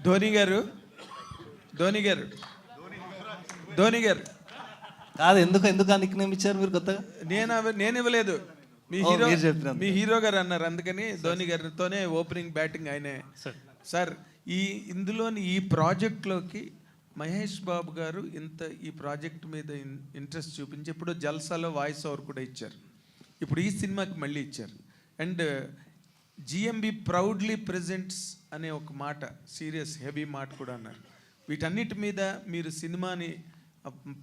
ధోని గారు కాదు, ఎందుకు ఆ నిక్ నేమ్ ఇచ్చారు మీరు కొత్తగా? నేను ఇవ్వలేదు, మీరు చెప్పినారు. మీ హీరో గారు అన్నారు, అందుకని ధోని గారితోనే ఓపెనింగ్ బ్యాటింగ్ ఆయనే. సార్ ఇందులోని ఈ ప్రాజెక్ట్లోకి మహేష్ బాబు గారు ఈ ప్రాజెక్ట్ మీద ఇంట్రెస్ట్ చూపించి ఇప్పుడు జల్సాలో వాయిస్ ఓవర్ కూడా ఇచ్చారు, ఇప్పుడు ఈ సినిమాకి మళ్ళీ ఇచ్చారు. అండ్ జిఎంబి ప్రౌడ్లీ ప్రెజెంట్స్ అనే ఒక మాట, సీరియస్ హెవీ మాట కూడా అన్నారు. వీటన్నిటి మీద మీరు సినిమాని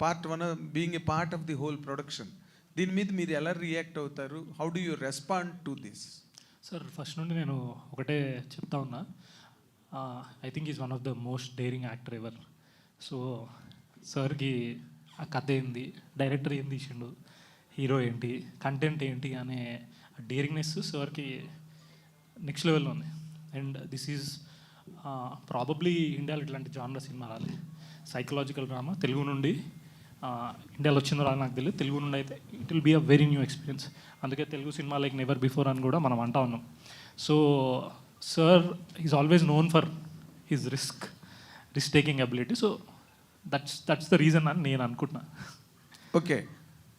part one being a part of the whole production, దీని మీద మీరు ఎలా రియాక్ట్ అవుతారు? How do you respond to this? Sir first నుండి నేను ఒకటే చెప్తా ఉన్నా, I think is one of the most daring actor ever. So సార్కి ఆ కథ ఏంది, డైరెక్టర్ ఏం తీసిండు, హీరో ఏంటి, కంటెంట్ ఏంటి అనే డేరింగ్నెస్ సార్కి నెక్స్ట్ లెవెల్లో ఉంది. అండ్ దిస్ ఈజ్ ప్రాబబ్లీ ఇండియాలో ఇట్లాంటి జానర్ సినిమా రాలే. సైకలాజికల్ డ్రామా తెలుగు నుండి ఇండియాలో వచ్చిందో రాదు నాకు తెలియదు, తెలుగు నుండి అయితే it will be a very new experience. అందుకే Telugu cinema like never before అని కూడా మనం అంటా ఉన్నాం. So sir is always known for his risk taking ability. So that's the reason అని నేను అనుకుంటున్నా. Okay,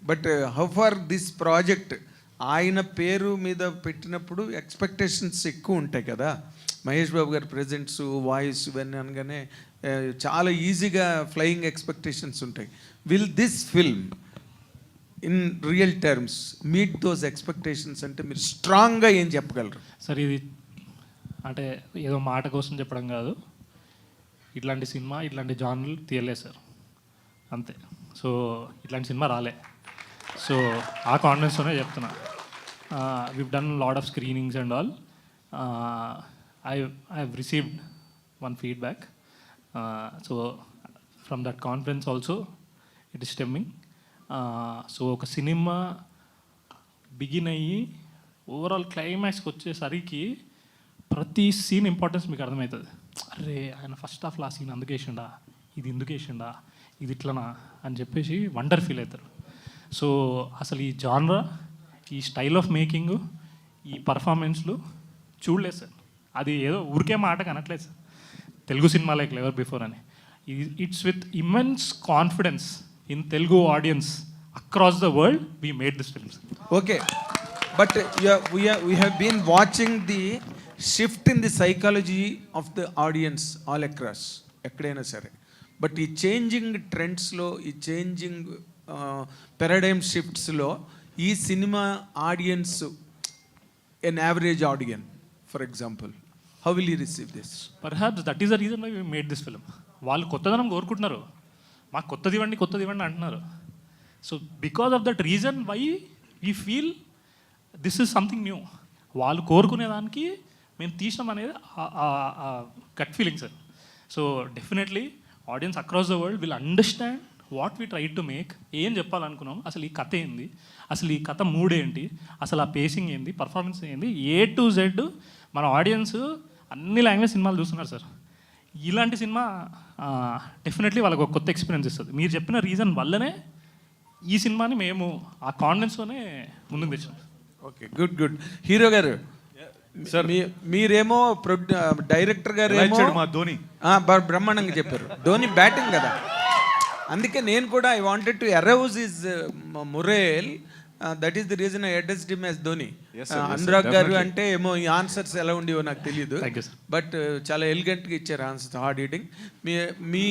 but how far this project ఆయన పేరు మీద పెట్టినప్పుడు ఎక్స్పెక్టేషన్స్ ఎక్కువ ఉంటాయి కదా. మహేష్ బాబు గారి ప్రెజెంట్స్, వాయిస్ ఇవన్నీ అనగానే చాలా ఈజీగా ఫ్లయింగ్ ఎక్స్పెక్టేషన్స్ ఉంటాయి. Will this film in real terms meet those expectations? అంటే మీరు స్ట్రాంగ్గా ఏం చెప్పగలరు? సార్ ఇది అంటే ఏదో మాట కోసం చెప్పడం కాదు, ఇట్లాంటి సినిమా ఇట్లాంటి జానర్లు తీయలేదు సార్, అంతే. సో ఇట్లాంటి సినిమా రాలే. సో ఆ కాన్ఫిడెన్స్తోనే చెప్తున్నా. we've done a lot of screenings and all. I've received one feedback. So from that conference also it is stemming. So ఒక సినిమా బిగిన్ అయ్యి ఓవరాల్ క్లైమాక్స్కి వచ్చేసరికి ప్రతి సీన్ ఇంపార్టెన్స్ మీకు అర్థమవుతుంది. అరే ఆయన ఫస్ట్ హాఫ్లో ఆ సీన్ అందుకు వేసిండా, ఇది ఎందుకు వేసిండా, ఇది ఇట్లనా అని చెప్పేసి వండర్ ఫీల్ అవుతారు. సో అసలు ఈ జానరా, ఈ స్టైల్ ఆఫ్ మేకింగ్, ఈ పర్ఫార్మెన్స్లు చూడలేదు సార్. అది ఏదో ఊరికే మాట కనట్లేదు sir, Telugu cinema like never before అని. It's with immense confidence in Telugu audience across the world we made this film. Okay, but we have been watching the shift in the psychology of the audience all across, ఎక్కడైనా సరే. But ఈ changing ట్రెండ్స్లో, ఈ changing paradigm షిఫ్ట్స్లో ఈ cinema audience, an average audience for example, how will you receive this? Perhaps that is the reason why we made this film. వాళ్ళు కొత్తదనం కోరుకుంటున్నారు, మాకు కొత్తది ఇవ్వండి అంటున్నారు. So because of that reason why we feel this is something new. వాళ్ళు కోరుకునేదానికి మేము తీసినాం అనేది gut feeling sir. So definitely audience across the world will understand what we try to make. ఏం చెప్పాలనుకున్నాం, అసలు ఈ కథ ఏంది, అసలు ఈ కథ మూడ్ ఏంటి, అసలు ఆ పేసింగ్ ఏంది, పర్ఫార్మెన్స్ ఏంది, ఏ టు జెడ్ మన ఆడియన్స్ అన్ని లాంగ్వేజ్ సినిమాలు చూస్తున్నారు సార్. ఇలాంటి సినిమా డెఫినెట్లీ వాళ్ళకి ఒక కొత్త ఎక్స్పీరియన్స్ ఇస్తుంది. మీరు చెప్పిన రీజన్ వల్లనే ఈ సినిమాని మేము ఆ కాన్ఫిడెన్స్తోనే ముందుకు తెచ్చాం. Okay, good. హీరో గారు సార్, మీరేమో డైరెక్టర్ గారు మా ధోని బ్రహ్మాండంగా చెప్పారు. ధోని బ్యాటింగ్ కదా, అందుకే నేను కూడా I wanted to arouse his మొరేల్. That is the reason I addressed him as Dhoni. Anurag గారు అంటే ఏమో ఈ ఆన్సర్స్ ఎలా ఉండేవో నాకు తెలియదు, బట్ చాలా ఎలిగెంట్గా ఇచ్చారు ఆన్సర్స్, హార్డ్ హిట్టింగ్. మీ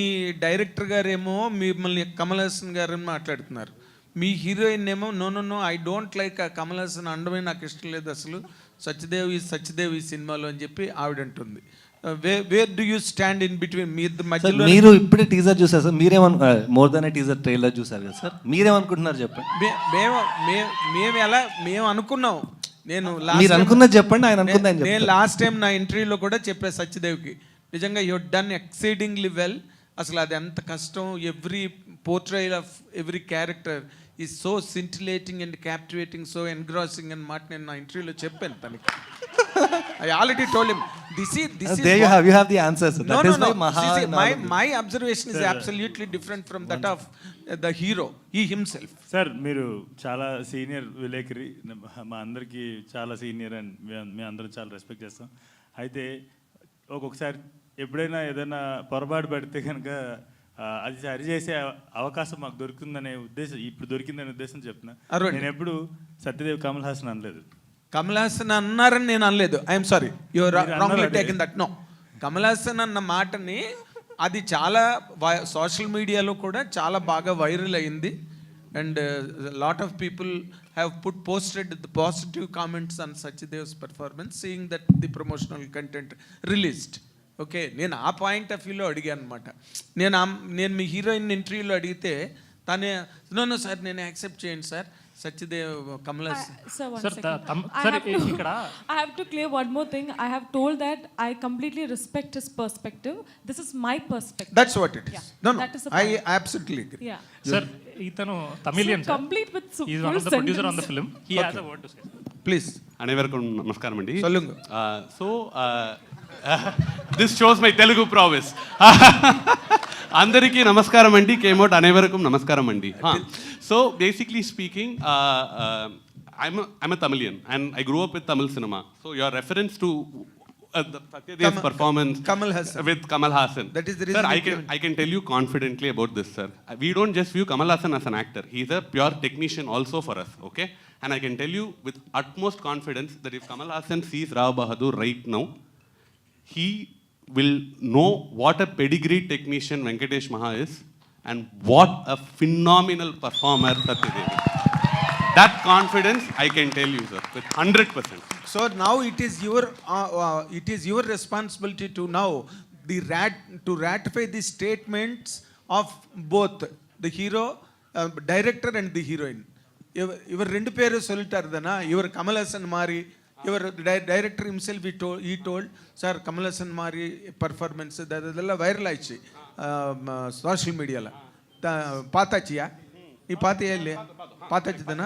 డైరెక్టర్ గారు ఏమో మిమ్మల్ని కమల్ హాసన్ గారు మాట్లాడుతున్నారు, మీ హీరోయిన్ ఏమో no I don't like Kamal Haasan అండమే నాకు ఇష్టం లేదు, అసలు సత్యదేవ్ ఈ సినిమాలో అని చెప్పి ఆవిడ అంటుంది. Where do you stand in between? మీ మధ్యలో మీరు ఇప్పుడే టీజర్ చూసారు సార్, మీరేమనుకున్నారు? మోర్ దాన్ టీజర్ ట్రైలర్ చూసారు కదా సార్, మీరేమనుకుంటున్నారు చెప్పండి. మేము అనుకున్నాం, మీరు అనుకున్నది చెప్పండి, ఆయన అనుకుందని. నేను లాస్ట్ టైం నా ఇంటర్వ్యూలో కూడా చెప్పాను సత్యదేవ్కి, నిజంగా యూ డన్ ఎక్సైటింగ్లీ వెల్. అసలు అది ఎంత కష్టం, every portrayal of every character is so scintillating and captivating, so engrossing అని మాట నేను నా ఇంటర్వ్యూలో చెప్పాను తనకి. I already told him this is there you have the answers. That is why my observation is absolutely different from that of the hero, he himself. Sir మీరు చాలా senior విలేకరి, మా అందరికీ చాలా సీనియర్ అండ్ మేము అందరం చాలా రెస్పెక్ట్ చేస్తాం. అయితే ఒక్కొక్కసారి ఎప్పుడైనా ఏదైనా పొరపాటు పడితే కనుక అది సరి చేసే అవకాశం మాకు దొరుకుతుందనే ఉద్దేశం, ఇప్పుడు దొరికిందనే ఉద్దేశం చెప్తున్నా. అరవండి. నేను ఎప్పుడు సత్యదేవ్ కమల్ హాసన్ అనలేదు. కమల్ హాసన్ అన్నారని నేను అనలేదు. ఐఎమ్ సారీ, యువర్ మీరు రాంగ్లీ అన్నారు taken that. No, Kamal Hasan అన్న మాటని అది చాలా సోషల్ మీడియాలో కూడా చాలా బాగా వైరల్ అయింది. And lot of people have posted the positive comments on Satyadev's performance seeing that the promotional content released. Okay, నేను ఆ పాయింట్ ఆఫ్ వ్యూలో అడిగాను అనమాట. నేను మీ హీరోయిన్ ఇంటర్వ్యూలో అడిగితే తనే నో సార్ నేను యాక్సెప్ట్ చేయండి sir, Satyadev Kamal Haasan. Sir, one Sir, second. sir, I have to clear one more thing. I have told that I completely respect his perspective. This is my perspective. That's what it is. Yeah, No, that is the I point. absolutely agree. Yeah. Sir ఇతను Tamilian Sir, sir, complete with is full one of the producer on the sentence. Film. He has a word to say. Please. అனைவருக்கும் నమస్కారం అండి. சொல்லுங்க. So this shows my Telugu promise. అందరికీ నమస్కారం అండి. కేమౌట్ అనేవరకం నమస్కారం అండి. So basically speaking, I'm a Tamilian and I grew up with Tamil cinema. So your reference to Satyadev's performance Kamal Hassan. with Kamal Hassan. That is the Sir, reason I can tell you confidently about this, sir. We don't just view Kamal Hassan as an actor. He's a pure technician also for us, okay? And I can tell you with utmost confidence that if Kamal Hassan sees Rao Bahadur right now, he will know what a pedigree technician Venkatesh Maha is and what a phenomenal performer Satyadev is. That confidence I can tell you, sir, with 100%. So now it is your responsibility to now to ratify the statements of both the hero, director and the heroine. Ivar rendu peru sollitarudana, ivar Kamal Hassan mari, ivar director himself he told sir Kamal Hassan mari performance adella viral aichi social media la paatachiya ಈ ಪಾತಿ ಎಲ್ಲಿ ಪಾತಚ್ಚಿದನ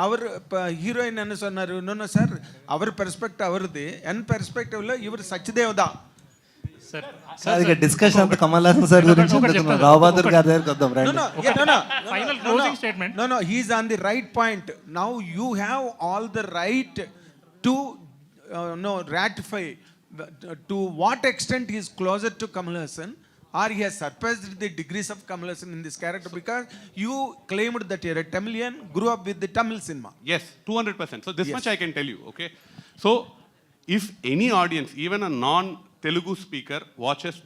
ಅವರು heroine ಅನ್ನು ಸೊన్నారు. No sir, ಅವರ perspective ಅವರದ್ದು, N ಪರ್ಸ್ಪೆಕ್ಟಿವ್లో ఇవరు సత్యదేవదా. Sir sir ఇక discussion అంతా Kamal Haasan sir గురించి అనుకున్నాం. రావు బహదూర్ గారి దగ్గరికి వద్దాం రండి. Final closing statement. No, he is on the right point. Now you have all the right to ratify to what extent he is closer to Kamal Hassan or he has surpassed the degrees of Kamal Hassan in this character, because you claimed that you are a Tamilian, grew up with the Tamil cinema. Yes, 200%. So this much I can tell you, okay? So if any audience, even a non-Telugu speaker watches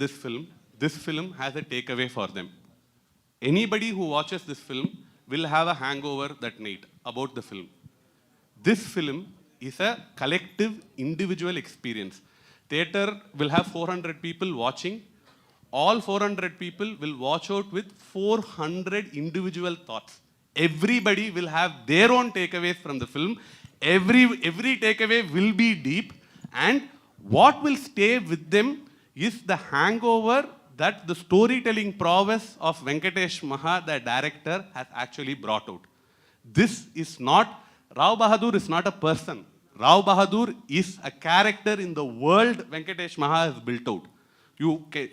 this film has a takeaway for them. Anybody who watches this film will have a hangover that night about the film. This film is a collective individual experience. Theater will have 400 people watching. All 400 people will watch out with 400 individual thoughts. Everybody will have their own takeaways from the film. Every takeaway will be deep, and what will stay with them is the hangover that the storytelling prowess of Venkatesh Maha, the director, has actually brought out. This is not, Rao Bahadur is not a person. Rao Bahadur is a character in the world Venkatesh Maha has built out.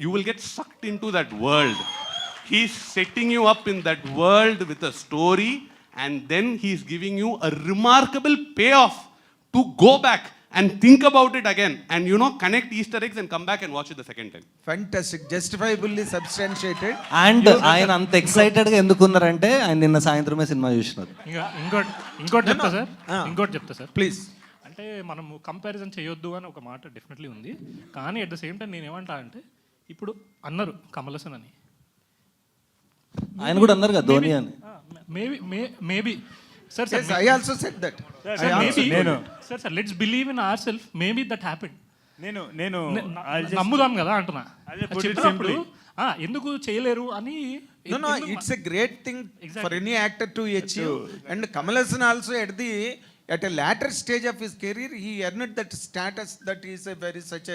You will get sucked into that world. He's setting you up in that world with a story, and then he's giving you a remarkable payoff to go back and think about it again and connect Easter eggs and come back and watch it the second time. Fantastic, justifiably substantiated. And ఆయన అంత excited గా ఎందుకున్నారంటే ఆయన నిన్న సాయంత్రమే cinema చూసినారు. ఇంకోటి చెప్తా sir, ఇంకోటి చెప్తా సార్ Please. అంటే మనము కంపారిజన్ చేయొద్దు అని ఒక మాట డెఫినెట్లీ ఉంది. కానీ అట్ ద సేమ్ టైం నేను ఏమంటా అంటే, ఇప్పుడు అన్నారు కమల్ హాసన్ అని, ఆయన కూడా అన్నారు కదా ధోని అని. Maybe sir Yes, I also said that. Sir let's believe in our self, maybe that happened. నేను నమ్ముదాం కదా అంటున్నా. I'll just put it చెప్పినప్పుడు ఎందుకు చేయలేరు అని. No, it's a great thing for any actor to achieve. And Kamal Hassan also at a later stage of his career, he earned that status that he is such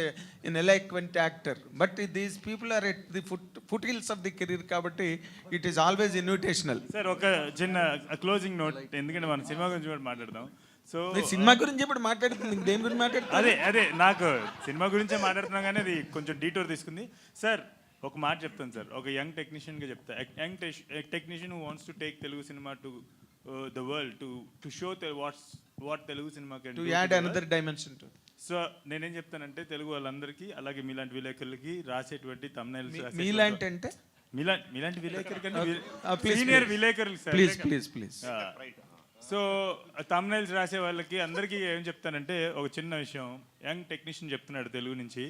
an eloquent actor. But these people are at the foothills of the career, kabatti it is always invitational. Sir ఒక చిన్న closing note, ఎందుకంటే మనం cinema గురించి కూడా మాట్లాడదాం. So cinema గురించి ఇప్పుడు మాట్లాడుతుంది, దేని గురించి మాట్లాడుతుంది? అదే నాకు సినిమా గురించే మాట్లాడుతున్నాం, కానీ అది కొంచెం డీటోర్ తీసుకుంది. సార్ ఒక మాట చెప్తాను సార్, ఒక యంగ్ టెక్నీషియన్గా చెప్తా. Young technician who wants to take Telugu cinema to the world, to show what Telugu cinema can do. To add another dimension to it. So నేనేం చెప్తానంటే తెలుగు వాళ్ళందరికీ అలాగే మీలాంటి విలేకరులకి రాసేటువంటి thumbnails మీలాంటి అంటే మీలాంటి విలేకరు కంటే please, సీనియర్ విలేకరులు సార్. ప్లీజ్ సో thumbnails రాసే వాళ్ళకి అందరికీ ఏం చెప్తానంటే ఒక చిన్న విషయం. యంగ్ టెక్నీషియన్ చెప్తున్నాడు తెలుగు నుంచి,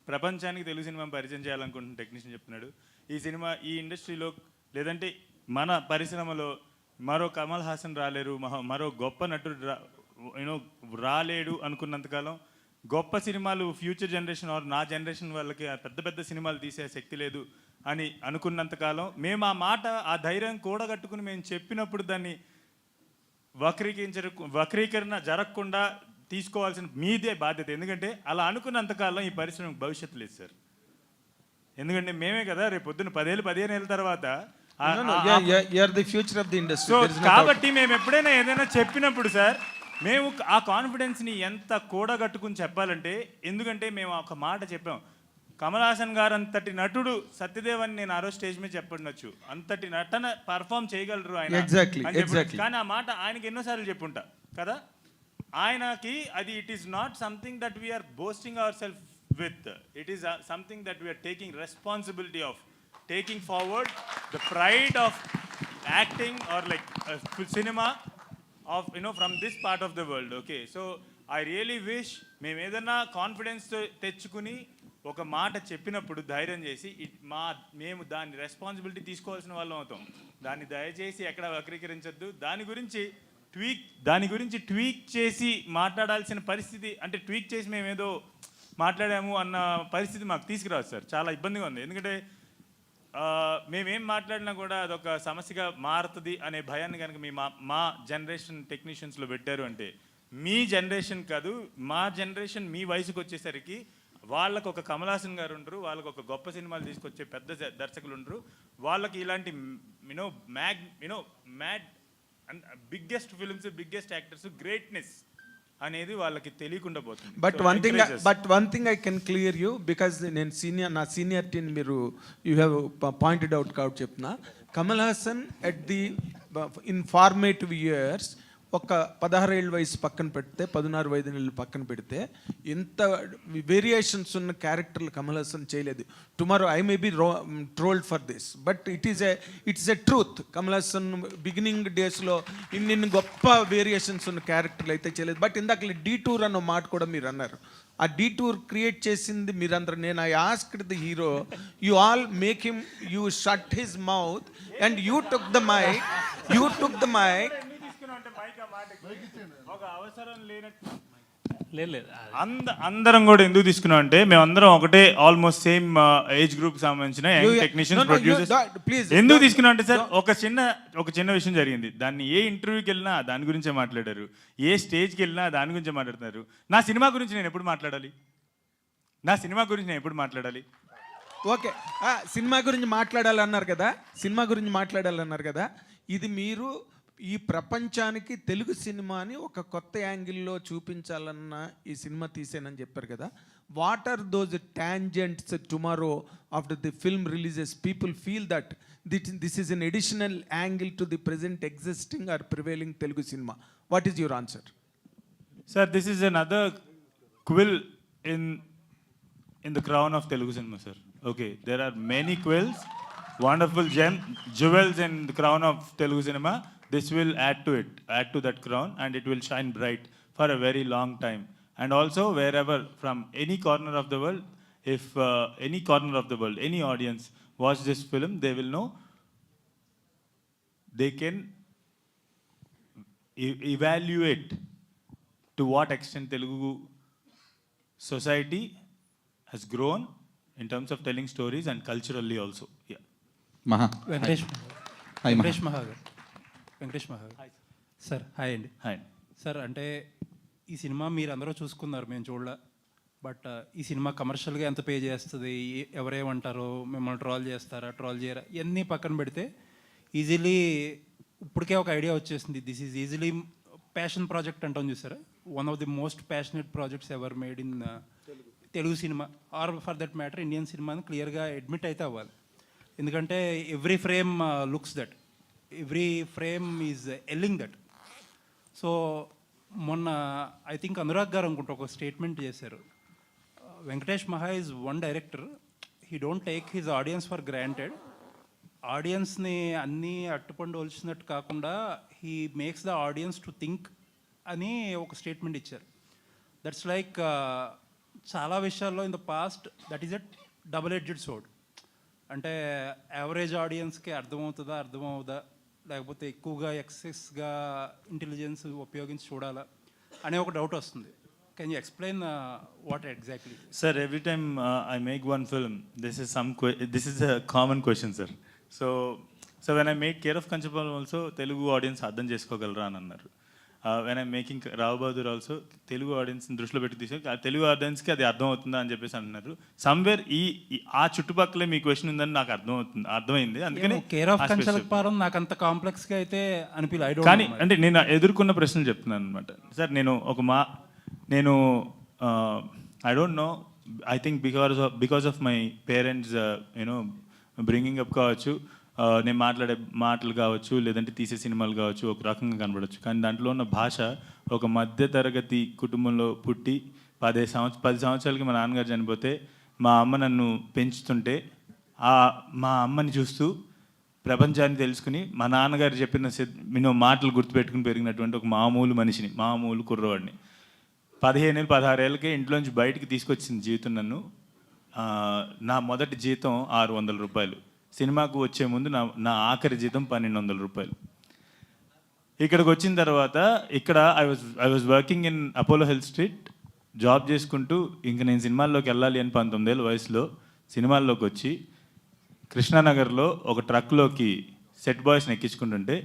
ప్రపంచానికి తెలుగు సినిమా పరిచయం చేయాలనుకుంటున్న టెక్నీషియన్ చెప్తున్నాడు. ఈ సినిమా ఈ ఇండస్ట్రీలో లేదంటే మన పరిశ్రమలో మరో కమల్ హాసన్ రాలేరు, మరో గొప్ప నటుడు రాలేడు అనుకున్నంతకాలం గొప్ప సినిమాలు ఫ్యూచర్ జనరేషన్ ఆర్ నా జనరేషన్ వాళ్ళకి పెద్ద పెద్ద సినిమాలు తీసే శక్తి లేదు అని అనుకున్నంతకాలం మేము ఆ మాట ఆ ధైర్యం కూడగట్టుకుని మేము చెప్పినప్పుడు దాన్ని వక్రీకరణ జరగకుండా తీసుకోవాల్సిన మీదే బాధ్యత. ఎందుకంటే అలా అనుకున్నంతకాలం ఈ పరిశ్రమకు భవిష్యత్తు లేదు సార్. ఎందుకంటే మేమే కదా రేపు పొద్దున్న 10-15 ఏళ్ళ తర్వాత future of the industry. So కాబట్టి మేము ఎప్పుడైనా ఏదైనా చెప్పినప్పుడు సార్ మేము ఆ కాన్ఫిడెన్స్ని ఎంత కూడగట్టుకుని చెప్పాలంటే, ఎందుకంటే మేము ఒక మాట చెప్పాం, కమల్ హాసన్ గారు అంతటి నటుడు సత్యదేవ్ అని నేను ఆ రోజు స్టేజ్ మీద చెప్పండొచ్చు, అంతటి నటన పర్ఫామ్ చేయగలరు ఆయన అని చెప్పి. కానీ ఆ మాట ఆయనకి ఎన్నోసార్లు చెప్పుంటా కదా. ఆయనకి అది it is not something that we are boasting our self with, it is something that we are taking responsibility of taking forward the pride of acting or like cinema of from this part of the world. Okay, so I really wish మేము ఏదైనా confidence తెచ్చుకుని ఒక మాట చెప్పినప్పుడు ధైర్యం చేసి మేము దాని రెస్పాన్సిబిలిటీ తీసుకోవాల్సిన వాళ్ళం అవుతాం. దాన్ని దయచేసి ఎక్కడ వక్రీకరించొద్దు. దాని గురించి ట్వీక్ చేసి మాట్లాడాల్సిన పరిస్థితి, అంటే ట్వీక్ చేసి మేము ఏదో మాట్లాడాము అన్న పరిస్థితి మాకు తీసుకురాదు సార్. చాలా ఇబ్బందిగా ఉంది. ఎందుకంటే మేమేం మాట్లాడినా కూడా అదొక సమస్యగా మారుతుంది అనే భయాన్ని కనుక మా జనరేషన్ టెక్నీషియన్స్లో పెట్టారు అంటే, మీ జనరేషన్ కాదు మా జనరేషన్ మీ వయసుకు వచ్చేసరికి వాళ్ళకు ఒక కమల్ హాసన్ గారు ఉండరు, వాళ్ళకు ఒక గొప్ప సినిమాలు తీసుకొచ్చే పెద్ద దర్శకులు ఉండరు, వాళ్ళకి ఇలాంటి mad biggest films biggest actors greatness అనేది వాళ్ళకి తెలియకుండా పోతుంది. But one thing I can clear you, because నేను నా సీనియారిటీని మీరు యూ హ్యావ్ పాయింటెడ్ అవుట్ కాబట్టి చెప్తున్నా. Kamal Haasan at the in formative years ఒక 16 ఏళ్ళ వయసు పక్కన పెడితే 16-15 ఏళ్ళు పక్కన పెడితే ఇంత వేరియేషన్స్ ఉన్న క్యారెక్టర్లు కమల్ హాసన్ చేయలేదు. Tomorrow I may be trolled for this, but it's a truth. Kamal Haasan beginning డేస్లో ఇన్ని గొప్ప వేరియేషన్స్ ఉన్న క్యారెక్టర్లు అయితే చేయలేదు. బట్ ఇందాక డీటూర్ అన్న మాట కూడా మీరు అన్నారు. ఆ డీటూర్ క్రియేట్ చేసింది మీరందరూ. నేను I asked the hero, you all make him, you shut his mouth and you took the mic. ఒక అవసరం లేనట్టు లేదు అందరం కూడా ఎందుకు తీసుకున్నాం అంటే, మేమందరం ఒకటే ఆల్మోస్ట్ సేమ్ ఏజ్ గ్రూప్ సంబంధించిన టెక్నీషియన్స్ ప్రొడ్యూసర్స్. ఎందుకు తీసుకున్నాం అంటే సార్ ఒక చిన్న విషయం జరిగింది. దాన్ని ఏ ఇంటర్వ్యూకి వెళ్ళినా దాని గురించే మాట్లాడారు, ఏ స్టేజ్కి వెళ్ళినా దాని గురించే మాట్లాడుతున్నారు. నా సినిమా గురించి నేను ఎప్పుడు మాట్లాడాలి? ఓకే, సినిమా గురించి మాట్లాడాలన్నారు కదా. ఇది మీరు ఈ ప్రపంచానికి తెలుగు సినిమాని ఒక కొత్త యాంగిల్లో చూపించాలన్న ఈ సినిమా తీసేనని చెప్పారు కదా. What are those tangents tomorrow after the film releases people feel that this is an additional angle to the present existing or prevailing Telugu cinema? What is your answer? Sir, this is another quill in the crown of Telugu cinema, sir. Okay, there are many quills, wonderful jewels in the crown of Telugu cinema. This will add to that crown, and it will shine bright for a very long time. And also, wherever, from any corner of the world, if any audience watch this film, they will know, they can evaluate to what extent Telugu society has grown in terms of telling stories and culturally also. Yeah. Venkatesh మహాగారు sir, hi అండి. Hi. Sir, అంటే ఈ cinema మీరు అందరూ చూసుకున్నారు, మేము చూడలే. But ఈ సినిమా కమర్షియల్గా ఎంత పే చేస్తుంది, ఎవరేమంటారో, మిమ్మల్ని ట్రోల్ చేయరా, ఇవన్నీ పక్కన పెడితే ఈజీలీ ఇప్పటికే ఒక ఐడియా వచ్చేసింది. This is easily passion project అంటాం చూసారా, one of the most passionate projects ever made in Telugu cinema or for that matter Indian cinema అని క్లియర్గా అడ్మిట్ అయితే అవ్వాలి. ఎందుకంటే every frame looks that, every frame is telling that. So మొన్న I think Anurag garu అనుకుంటా ఒక స్టేట్మెంట్ చేశారు. Venkatesh Maha is one director, he don't take his audience for granted. ఆడియన్స్ని అన్నీ అట్టుపండు ఒలిచినట్టు కాకుండా he makes the audience to think అని ఒక స్టేట్మెంట్ ఇచ్చారు. దట్స్ లైక్ చాలా విషయాల్లో in the past that is a double edged sword. అంటే యావరేజ్ ఆడియన్స్కి అర్థమవుదా లేకపోతే ఎక్కువగా ఎక్సెస్గా ఇంటెలిజెన్స్ ఉపయోగించి చూడాలా అనే ఒక డౌట్ వస్తుంది. Can you explain what exactly? Sir, every time I make one film, this is a common question, sir. So when I make Care of Kanchapal also, Telugu audience అర్థం చేసుకోగలరా అని అన్నారు. When I'm making Rao Bahadur also Telugu ఆడియన్స్ని దృష్టిలో పెట్టి తీసారు, ఆ తెలుగు ఆడియన్స్కి అది అర్థం అవుతుందా అని చెప్పేసి అంటున్నారు. సమ్వేర్ ఆ చుట్టుపక్కలే మీ క్వశ్చన్ ఉందని నాకు అర్థమైంది. అందుకని కేర్ ఆఫ్ కంచలపాలెం నాకు అంత కాంప్లెక్స్గా అయితే అనిపించలేదు. కానీ అంటే నేను ఎదుర్కొన్న ప్రశ్నలు చెప్తున్నాను అనమాట. సార్ నేను I don't know, I think because of my parents you know bringing up కావచ్చు, నేను మాట్లాడే మాటలు కావచ్చు, లేదంటే తీసే సినిమాలు కావచ్చు, ఒక రకంగా కనబడవచ్చు. కానీ దాంట్లో ఉన్న భాష, ఒక మధ్యతరగతి కుటుంబంలో పుట్టి 10 సంవత్సరాలకి మా నాన్నగారు చనిపోతే మా అమ్మ నన్ను పెంచుతుంటే మా అమ్మని చూస్తూ ప్రపంచాన్ని తెలుసుకుని మా నాన్నగారు చెప్పిన మాటలు గుర్తుపెట్టుకుని పెరిగినటువంటి ఒక మామూలు మనిషిని, మామూలు కుర్రవాడిని 15-16 ఏళ్ళకే ఇంట్లోంచి బయటికి తీసుకొచ్చింది జీవితం నన్ను. నా మొదటి జీతం 600 రూపాయలు, సినిమాకు వచ్చే ముందు నా ఆఖరి జీతం 1200 రూపాయలు. ఇక్కడికి వచ్చిన తర్వాత ఇక్కడ I was working in Apollo health street, job చేసుకుంటూ ఇంక నేను సినిమాల్లోకి వెళ్ళాలి అని 19 ఏళ్ళ వయసులో సినిమాల్లోకి వచ్చి కృష్ణానగర్లో ఒక ట్రక్లోకి సెట్ బాయ్స్ని ఎక్కించుకుంటుంటే,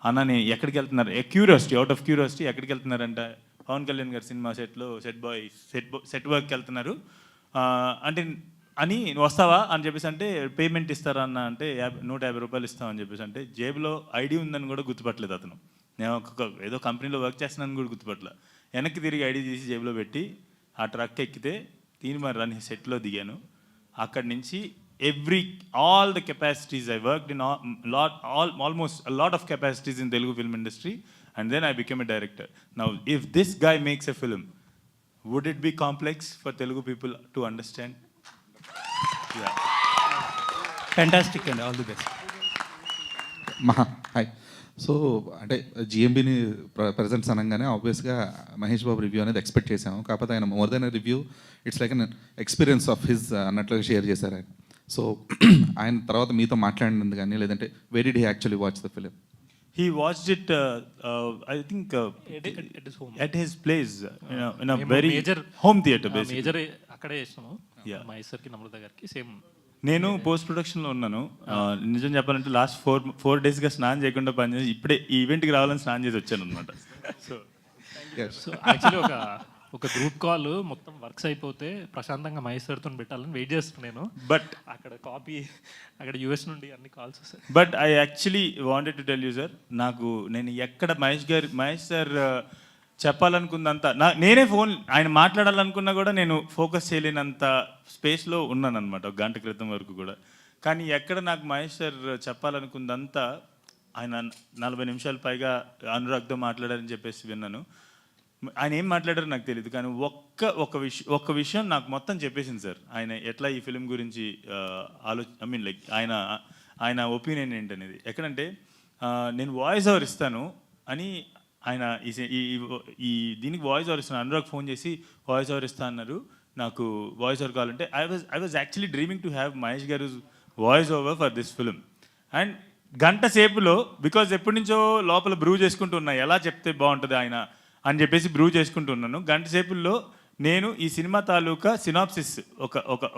అన్న నేను ఎక్కడికి వెళ్తున్నారు, క్యూరియాసిటీ, అవుట్ ఆఫ్ క్యూరియాసిటీ ఎక్కడికి వెళ్తున్నారంట, పవన్ కళ్యాణ్ గారి సినిమా సెట్లో సెట్ వర్క్కి వెళ్తున్నారు అంటే అని వస్తావా అని చెప్పేసి అంటే, పేమెంట్ ఇస్తారా అన్న అంటే 150 రూపాయలు ఇస్తామని చెప్పేసి అంటే, జేబులో ఐడి ఉందని కూడా గుర్తుపట్టలేదు అతను. నేను ఏదో కంపెనీలో వర్క్ చేస్తున్నాను కూడా గుర్తుపట్టలే. వెనక్కి తిరిగి ఐడి తీసి జేబులో పెట్టి ఆ ట్రక్ ఎక్కితే తీన్మార్ అని సెట్లో దిగాను. అక్కడి నుంచి all the capacities I worked in almost lot of capacities in Telugu film industry, and then I became a director. Now if this guy makes a film, would it be complex for Telugu people to understand? Fantastic అండి, all the best. Hi. So అంటే జిఎంబిని presents అనగానే ఆబ్వియస్గా Mahesh Babu review అనేది expect చేసాము. కాకపోతే ఆయన more than review, it's like an experience of his అన్నట్లుగా షేర్ చేశారు ఆయన. సో ఆయన తర్వాత మీతో మాట్లాడినందుకు కానీ, లేదంటే way did he actually watch the film? He watched it, I think, at his home. at his place, in a మేము very major home theater, basically. Major అక్కడే చేస్తాము, Yeah. మహేశ్వర్కి నమ్రత గారికి సేమ్. నేను పోస్ట్ ప్రొడక్షన్లో ఉన్నాను. నిజం చెప్పాలంటే లాస్ట్ 4 డేస్గా స్నానం చేయకుండా పనిచేసి ఇప్పుడే ఈ ఈవెంట్కి రావాలని స్నానం చేసి వచ్చాను అనమాట. సో సో యాక్చువల్లీ ఒక గ్రూప్ కాల్ మొత్తం వర్క్స్ అయిపోతే ప్రశాంతంగా మహేశ్వర్తో పెట్టాలని వెయిట్ చేస్తున్నాను. బట్ అక్కడ కాపీ, అక్కడ యూఎస్ నుండి అన్ని కాల్స్ వస్తాయి. But I actually wanted to tell you sir, నేను ఎక్కడ మహేష్ సార్ చెప్పాలనుకున్నంత నేనే ఆయన మాట్లాడాలనుకున్నా కూడా నేను ఫోకస్ చేయలేనంత స్పేస్లో ఉన్నాను అనమాట ఒక గంట క్రితం వరకు కూడా. కానీ ఎక్కడ నాకు మహేష్ సార్ చెప్పాలనుకుందంతా ఆయన 40 నిమిషాలు పైగా అనురాగ్తో మాట్లాడారని చెప్పేసి విన్నాను. ఆయన ఏం మాట్లాడారో నాకు తెలియదు, కానీ ఒక్క విషయం నాకు మొత్తం చెప్పేసింది సార్. ఆయన ఎట్లా ఈ ఫిలిం గురించి ఐ మీన్ లైక్ ఆయన ఒపీనియన్ ఏంటనేది. ఎక్కడంటే నేను వాయిస్ ఓవర్ ఇస్తాను అని ఆయన ఈ దీనికి వాయిస్ ఓవర్ ఇస్తాను, అనురాగ్ ఫోన్ చేసి వాయిస్ ఓవర్ ఇస్తా అన్నారు, నాకు వాయిస్ ఓవర్ కావాలంటే I was actually dreaming to have Mahesh గారు voice over for this film. And గంట సేపులో, బికాజ్ ఎప్పటి నుంచో లోపల బ్రూ చేసుకుంటూ ఉన్నా ఎలా చెప్తే బాగుంటుంది ఆయన అని చెప్పేసి బ్రూ చేసుకుంటున్నాను. గంట సేపుల్లో నేను ఈ సినిమా తాలూకా సినాప్సిస్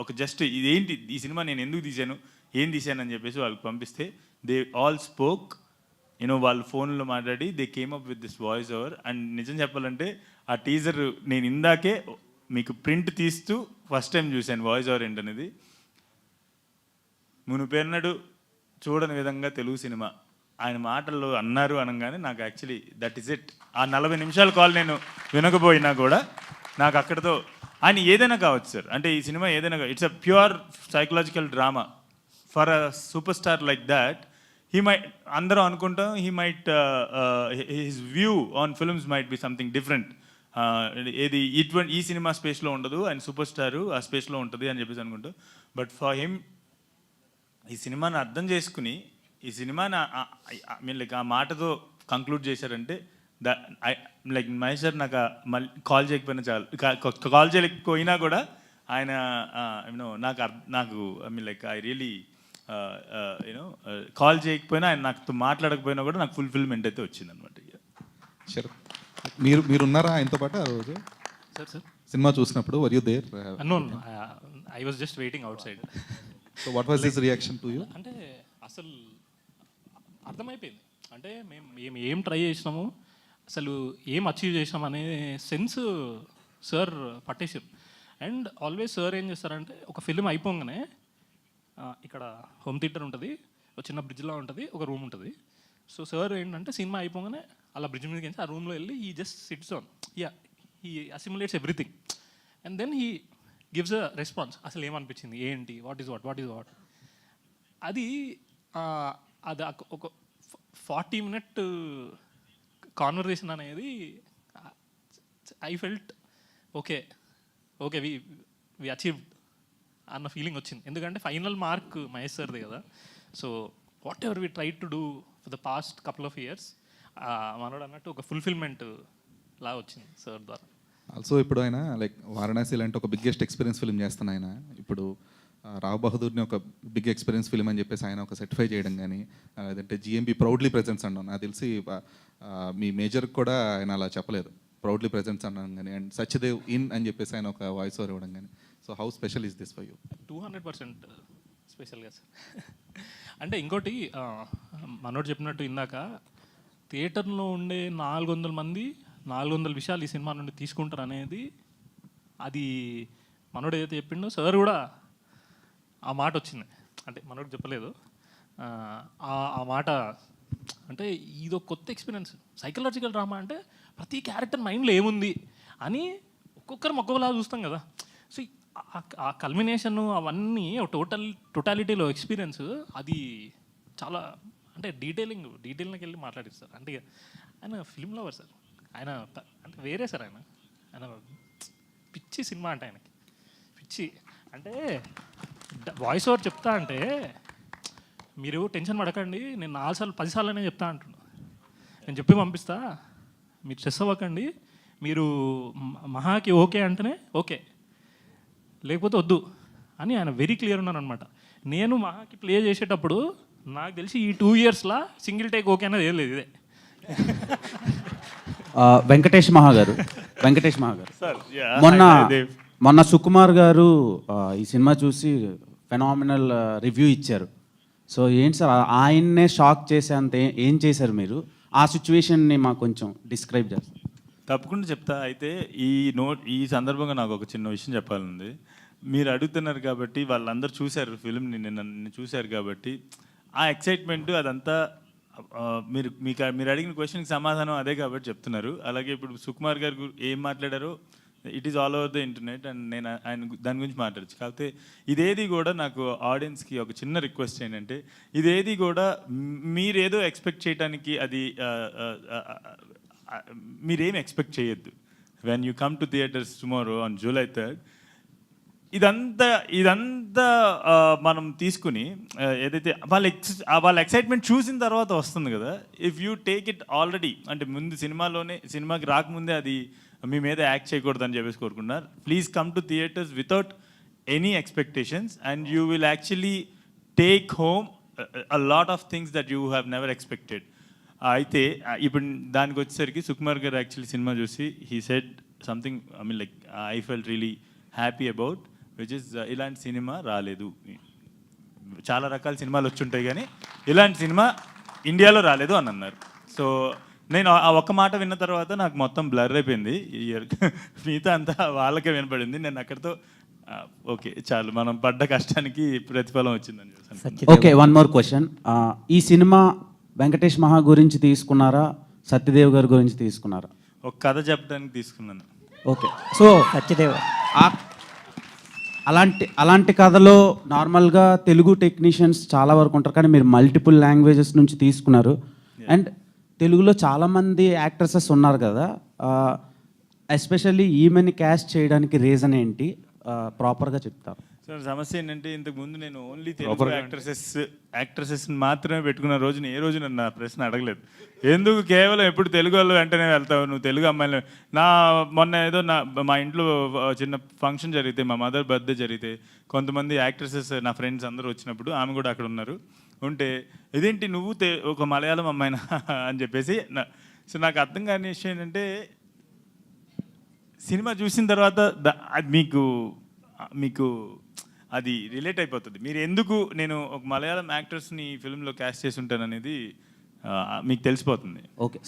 ఒక జస్ట్ ఇదేంటి ఈ సినిమా నేను ఎందుకు తీశాను, ఏం తీశాను అని చెప్పేసి వాళ్ళకి పంపిస్తే దే ఆల్ స్పోక్, యూనో వాళ్ళు ఫోన్లో మాట్లాడి they came up with this voice over. And నిజం చెప్పాలంటే ఆ టీజర్ నేను ఇందాకే మీకు ప్రింట్ తీస్తూ ఫస్ట్ టైం చూశాను వాయిస్ ఓవర్ ఏంటనేది. మునుపెన్నడు చూడని విధంగా తెలుగు సినిమా ఆయన మాటల్లో అన్నారు అనగానే నాకు యాక్చువల్లీ దట్ ఈస్ ఇట్. ఆ 40 నిమిషాల కాల్ నేను వినకపోయినా కూడా నాకు అక్కడితో ఆయన ఏదైనా కావచ్చు సార్, అంటే ఈ సినిమా ఏదైనా, it's a pure psychological drama for a super star like that. He might అందరూ అనుకుంటాం he might his view on films might be something different. ఏది ఈ సినిమా స్పేస్లో ఉండదు, ఆయన సూపర్ స్టారు ఆ స్పేస్లో ఉంటుంది అని చెప్పేసి అనుకుంటాం. బట్ ఫర్ హిమ్ ఈ సినిమాని అర్థం చేసుకుని ఈ సినిమాని మీన్ లైక్ ఆ మాటతో కంక్లూడ్ చేశారంటే లైక్ మహేష్ సార్ నాకు మళ్ళీ కాల్ చేయకపోయినా చాలు, కాల్ చేయలేకపోయినా కూడా ఆయన యూనో నాకు I mean like I really you know call చేయకపోయినా ఆయన నాతో మాట్లాడకపోయినా కూడా నాకు ఫుల్ఫిల్మెంట్ అయితే వచ్చిందనమాట. సరే, మీరున్నారా ఆయనతో పాటు ఆ రోజు సార్ సినిమా చూసినప్పుడు? Were you there? No, I was just waiting outside. So what was his reaction to you? అంటే అసలు అర్థమైపోయింది, అంటే మేము ఏం ట్రై చేసినాము, అసలు ఏం అచీవ్ చేసినాం అనే సెన్స్ సార్ పట్టేసారు. అండ్ ఆల్వేస్ సార్ ఏం చేస్తారంటే ఒక ఫిలిం అయిపోగానే ఇక్కడ హోమ్ థియేటర్ ఉంటుంది, ఒక చిన్న బ్రిడ్జ్లో ఉంటుంది, ఒక రూమ్ ఉంటుంది. సో సార్ ఏంటంటే సినిమా అయిపోగానే అలా బ్రిడ్జ్ మీదకి వెళ్ళి ఆ రూమ్లో వెళ్ళి he just sits on, he assimilates everything and then he gives a response. అసలు ఏమనిపించింది, ఏంటి, వాట్ ఈజ్ వాట్ అది ఒక 40 minute కాన్వర్జేషన్ అనేది I felt okay we achieved అన్న ఫీలింగ్ వచ్చింది. ఎందుకంటే ఫైనల్ మార్క్ మహేష్ సార్ది కదా. So whatever we try to do for the past couple of years మనోడు అన్నట్టు ఒక ఫుల్ఫిల్మెంట్ లా వచ్చింది సార్ ద్వారా. ఆల్సో ఇప్పుడు ఆయన లైక్ వారణాసి లాంటి ఒక బిగ్గెస్ట్ ఎక్స్పీరియన్స్ ఫిల్మ్ చేస్తాను ఆయన. ఇప్పుడు రావ్ బహదూర్ని ఒక బిగ్ ఎక్స్పీరియన్స్ ఫిల్మ్ అని చెప్పేసి ఆయన ఒక సర్టిఫై చేయడం కానీ, లేదంటే జిఎంబి ప్రౌడ్లీ ప్రెజెన్స్ అన్నాను. నాకు తెలిసి మీ మేజర్కి కూడా ఆయన అలా చెప్పలేదు, ప్రౌడ్లీ ప్రెజెన్స్ అన్నాను కానీ. అండ్ సత్యదేవ్ ఇన్ అని చెప్పేసి ఆయన ఒక వాయిస్ ఓవర్ ఇవ్వడం కానీ. So how special is this for you? 200% స్పెషల్గా సార్. అంటే ఇంకోటి మనోడు చెప్పినట్టు ఇందాక థియేటర్లో ఉండే 400 మంది 400 విషయాలు ఈ సినిమా నుండి తీసుకుంటారు అనేది, అది మనోడు ఏదైతే చెప్పిండో సార్ కూడా ఆ మాట వచ్చింది. అంటే మనోడు చెప్పలేదు ఆ మాట. అంటే ఇది ఒక కొత్త ఎక్స్పీరియన్స్. సైకలాజికల్ డ్రామా అంటే ప్రతి క్యారెక్టర్ మైండ్లో ఏముంది అని ఒక్కొక్కరు ఒక్కొక్కలా చూస్తాం కదా. సో ఆ కల్మినేషన్ అవన్నీ టోటాలిటీలో ఎక్స్పీరియన్స్ అది చాలా అంటే డీటెయిల్కి వెళ్ళి మాట్లాడిస్తారు. అంటే ఆయన ఫిల్మ్ లవర్ సార్, ఆయన అంటే వేరే సార్, ఆయన పిచ్చి సినిమా అంటే ఆయనకి పిచ్చి. అంటే వాయిస్ ఓవర్ చెప్తా అంటే మీరు టెన్షన్ పడకండి, నేను 4 సార్లు 10 సార్లు చెప్తా అంటున్నా, నేను చెప్పి పంపిస్తా, మీరు స్ట్రెస్ అవ్వకండి, మీరు మహాకి ఓకే అంటేనే ఓకే, లేకపోతే వద్దు అని ఆయన వెరీ క్లియర్ ఉన్నాను అనమాట. నేను మహాకి ప్లే చేసేటప్పుడు నాకు తెలిసి ఈ 2 yearsలో సింగిల్ టేక్ ఓకే అనేది ఏం లేదు. ఇదే వెంకటేష్ మహా గారు మొన్న సుకుమార్ గారు ఈ సినిమా చూసి ఫెనామినల్ రివ్యూ ఇచ్చారు. సో ఏంటి సార్, ఆయన్నే షాక్ చేసేంత ఏం చేశారు మీరు? ఆ సిచ్యువేషన్ని మాకు కొంచెం డిస్క్రైబ్ చేస్తారు. తప్పకుండా చెప్తా. అయితే ఈ సందర్భంగా నాకు ఒక చిన్న విషయం చెప్పాలండి. మీరు అడుగుతున్నారు కాబట్టి, వాళ్ళందరూ చూశారు ఫిల్మ్ని, నిన్న చూశారు కాబట్టి ఆ ఎక్సైట్మెంట్ అదంతా మీరు అడిగిన క్వశ్చన్కి సమాధానం అదే కాబట్టి చెప్తున్నారు. అలాగే ఇప్పుడు సుకుమార్ గారు ఏం మాట్లాడారో it is all over the internet and నేను ఆయన దాని గురించి మాట్లాడచ్చు. కాకపోతే ఇదేది కూడా నాకు ఆడియన్స్కి ఒక చిన్న రిక్వెస్ట్ ఏంటంటే, ఇదేది కూడా మీరేదో ఎక్స్పెక్ట్ చేయడానికి అది మీరేం ఎక్స్పెక్ట్ చేయొద్దు. When you come to theatres tomorrow on July 3rd, ఇదంతా మనం తీసుకుని ఏదైతే వాళ్ళ ఎక్సైట్మెంట్ చూసిన తర్వాత వస్తుంది కదా. If you take it already అంటే ముందు సినిమాకి రాకముందే అది మీ మీద యాక్ట్ చేయకూడదని చెప్పేసి కోరుకున్నారు. Please come to theatres without any expectations and you will actually take home a lot of things that you have never expected. అయితే ఇప్పుడు దానికి వచ్చేసరికి సుకుమార్ గారు యాక్చువల్లీ సినిమా చూసి he said something, I mean like I felt really happy about, which is ఇలాంటి cinema రాలేదు. చాలా రకాల సినిమాలు వచ్చి ఉంటాయి కానీ ఇలాంటి సినిమా ఇండియాలో రాలేదు అని అన్నారు. సో నేను ఆ ఒక్క మాట విన్న తర్వాత నాకు మొత్తం బ్లర్ అయిపోయింది. మిగతా అంతా వాళ్ళకే వినపడింది. నేను అక్కడితో ఓకే చాలు, మనం పడ్డ కష్టానికి ప్రతిఫలం వచ్చిందని చూసాను. Okay, one more question. ఈ సినిమా వెంకటేష్ మహా గురించి తీసుకున్నారా, సత్యదేవ్ గారి గురించి తీసుకున్నారా? ఒక కథ చెప్పడానికి తీసుకున్నాను. ఓకే, సో సత్యదేవ్ అలాంటి కథలో నార్మల్గా తెలుగు టెక్నీషియన్స్ చాలా వరకు ఉంటారు, కానీ మీరు మల్టిపుల్ లాంగ్వేజెస్ నుంచి తీసుకున్నారు. అండ్ తెలుగులో చాలామంది యాక్ట్రసెస్ ఉన్నారు కదా, ఎస్పెషల్లీ ఈమెని క్యాస్ట్ చేయడానికి రీజన్ ఏంటి, ప్రాపర్గా చెప్తారు? సార్ సమస్య ఏంటంటే ఇంతకు ముందు నేను ఓన్లీ తెలుగు యాక్ట్రసెస్ మాత్రమే పెట్టుకున్న రోజున ఏ రోజు నన్ను నా ప్రశ్న అడగలేదు. ఎందుకు కేవలం ఎప్పుడు తెలుగు వాళ్ళు వెంటనే వెళ్తావు, నువ్వు తెలుగు అమ్మాయిలు? మొన్న ఏదో మా ఇంట్లో చిన్న ఫంక్షన్ జరిగితే, మా మదర్ బర్త్డే జరిగితే, కొంతమంది యాక్ట్రసెస్ నా ఫ్రెండ్స్ అందరూ వచ్చినప్పుడు ఆమె కూడా అక్కడ ఉన్నారు. ఉంటే ఇదేంటి నువ్వు ఒక మలయాళం అమ్మాయినా అని చెప్పేసి సో నాకు అర్థం కాని విషయం ఏంటంటే, సినిమా చూసిన తర్వాత అది మీకు అది రిలేట్ అయిపోతుంది. మీరు ఎందుకు నేను ఒక మలయాళం యాక్టర్స్ని ఫిల్మ్లో క్యాస్ట్ చేసి ఉంటాను అనేది మీకు తెలిసిపోతుంది. ఓకే,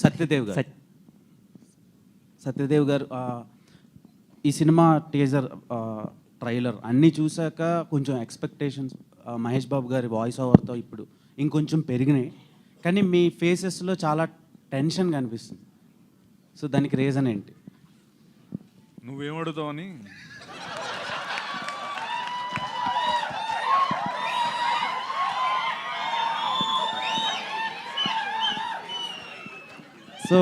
సత్యదేవ్ గారు ఈ సినిమా టీజర్, ట్రైలర్ అన్నీ చూశాక కొంచెం ఎక్స్పెక్టేషన్స్ మహేష్ బాబు గారి వాయిస్ ఓవర్తో ఇప్పుడు ఇంకొంచెం పెరిగినాయి, కానీ మీ ఫేసెస్లో చాలా టెన్షన్ కనిపిస్తుంది. సో దానికి రీజన్ ఏంటి? నువ్వేమడుగుతావని. సో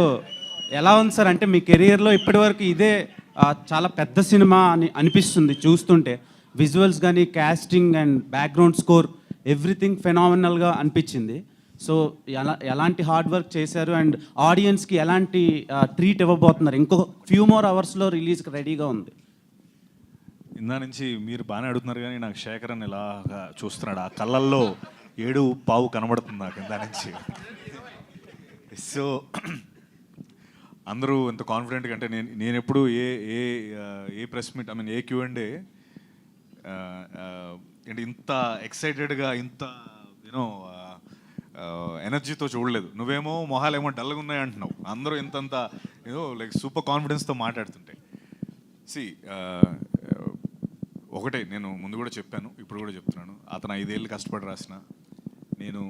ఎలా ఉంది సార్, అంటే మీ కెరియర్లో ఇప్పటివరకు ఇదే చాలా పెద్ద సినిమా అని అనిపిస్తుంది చూస్తుంటే. విజువల్స్ కానీ, casting and background score, everything ఫెనామినల్గా అనిపించింది. సో ఎలాంటి హార్డ్ వర్క్ చేశారు అండ్ ఆడియన్స్కి ఎలాంటి ట్రీట్ ఇవ్వబోతున్నారు? ఇంకో ఫ్యూ మోర్ అవర్స్లో రిలీజ్కి రెడీగా ఉంది. ఇందా నుంచి మీరు బాగానే అడుగుతున్నారు, కానీ నాకు శేఖరన్ ఇలాగా చూస్తున్నాడు, ఆ కళ్ళల్లో 7 కనబడుతుంది నాకు ఇందా నుంచి. సో అందరూ ఎంత కాన్ఫిడెంట్గా, అంటే నేను ఎప్పుడు ఏ press meet, I mean a Q&A అంటే ఇంత ఎక్సైటెడ్గా, ఇంత యూనో ఎనర్జీతో చూడలేదు. నువ్వేమో మొహాలేమో డల్గా ఉన్నాయి అంటున్నావు, అందరూ ఇంతంత లైక్ సూపర్ కాన్ఫిడెన్స్తో మాట్లాడుతుంటే. ఒకటే నేను ముందు కూడా చెప్పాను, ఇప్పుడు కూడా చెప్తున్నాను, అతను 5 ఏళ్ళు కష్టపడి రాసిన, నేను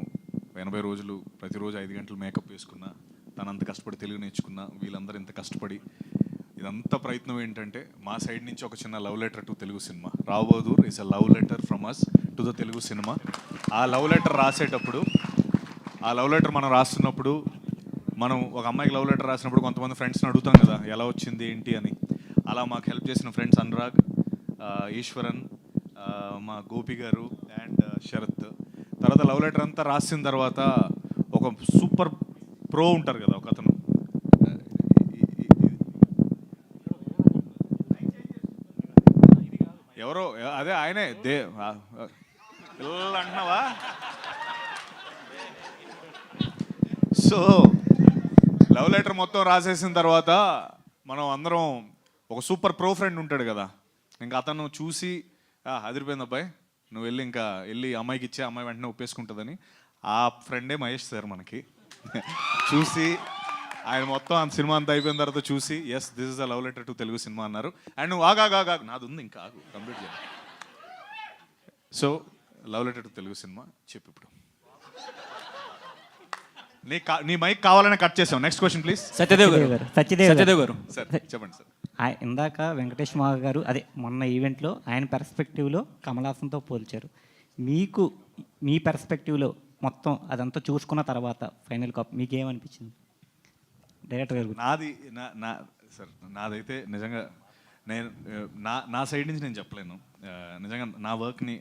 80 రోజులు ప్రతిరోజు 5 గంటలు మేకప్ వేసుకున్నా, తను అంత కష్టపడి తెలుగు నేర్చుకున్నా, వీళ్ళందరూ ఇంత కష్టపడి, ఇదంతా ప్రయత్నం ఏంటంటే మా సైడ్ నుంచి ఒక చిన్న love letter to Telugu cinema. రాబోదూర్ is a love letter from us to the Telugu cinema. ఆ లవ్ లెటర్ రాసేటప్పుడు, ఆ లవ్ లెటర్ మనం రాస్తున్నప్పుడు, మనం ఒక అమ్మాయికి లవ్ లెటర్ రాసినప్పుడు కొంతమంది ఫ్రెండ్స్ని అడుగుతాం కదా ఎలా వచ్చింది ఏంటి అని. అలా మాకు హెల్ప్ చేసిన ఫ్రెండ్స్ అనురాగ్, ఈశ్వరన్, మా గోపి గారు అండ్ శరత్. తర్వాత లవ్ లెటర్ అంతా రాసిన తర్వాత ఒక సూపర్ ప్రో ఉంటారు కదా ఒక అతను, ఎవరో అదే ఆయనే పిల్లలు అంటున్నావా. సో లవ్ లెటర్ మొత్తం రాసేసిన తర్వాత మనం అందరం, ఒక సూపర్ ప్రో ఫ్రెండ్ ఉంటాడు కదా, ఇంకా అతను చూసి అదిరిపోయింది అబ్బాయి, నువ్వు వెళ్ళి అమ్మాయికి ఇచ్చే, అమ్మాయి వెంటనే ఒప్పేసుకుంటుందని. ఆ ఫ్రెండే మహేష్ సార్ మనకి చూసి, ఆయన మొత్తం ఆ సినిమా అంతా అయిపోయిన తర్వాత చూసి, yes this is a love letter to Telugu cinema అన్నారు. అండ్ నువ్వు ఆగా నాది ఉంది ఇంకా ఆగు కంప్లీట్ చేయాలి. So love letter to Telugu cinema చెప్పు ఇప్పుడు. నీ మైక్ కావాలని కట్ చేసాం. Next question please. సత్యదేవ్ గారు సార్ చెప్పండి సార్. ఇందాక వెంకటేష్ మావ గారు అదే మొన్న ఈవెంట్లో ఆయన పెర్స్పెక్టివ్లో కమల్ హాసన్తో పోల్చారు. మీ పెర్స్పెక్టివ్లో మొత్తం అదంతా చూసుకున్న తర్వాత ఫైనల్ కాపీ మీకేమనిపించింది డైరెక్టర్ గారు? సార్ నాదైతే నిజంగా నేను నా సైడ్ నుంచి నేను చెప్పలేను. నిజంగా నా వర్క్ని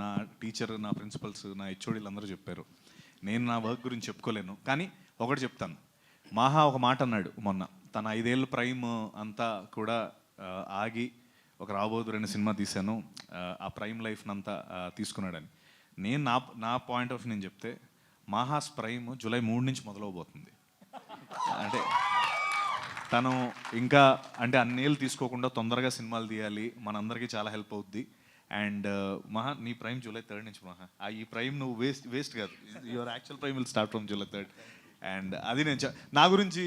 నా టీచర్, నా ప్రిన్సిపల్స్, నా హెచ్ఓడీలు అందరూ చెప్పారు. నేను నా వర్క్ గురించి చెప్పుకోలేను, కానీ ఒకటి చెప్తాను. మాహా ఒక మాట అన్నాడు మొన్న, తన 5 ఏళ్ళ ప్రైమ్ అంతా కూడా ఆగి ఒక రాబోదు 2 సినిమా తీశాను, ఆ ప్రైమ్ లైఫ్ని అంతా తీసుకున్నాడని. నేను నా పాయింట్ ఆఫ్ నేను చెప్తే, మాహాస్ ప్రైమ్ జూలై 3 నుంచి మొదలవబోతుంది. అంటే తను ఇంకా అంటే అన్నేళ్ళు తీసుకోకుండా తొందరగా సినిమాలు తీయాలి, మనందరికీ చాలా హెల్ప్ అవుద్ది. అండ్ మహా నీ ప్రైమ్ జూలై 3 నుంచి మహా, ఈ ప్రైమ్ నువ్వు వేస్ట్ కాదు, your actual prime will start from July 3. And అది నేను నా గురించి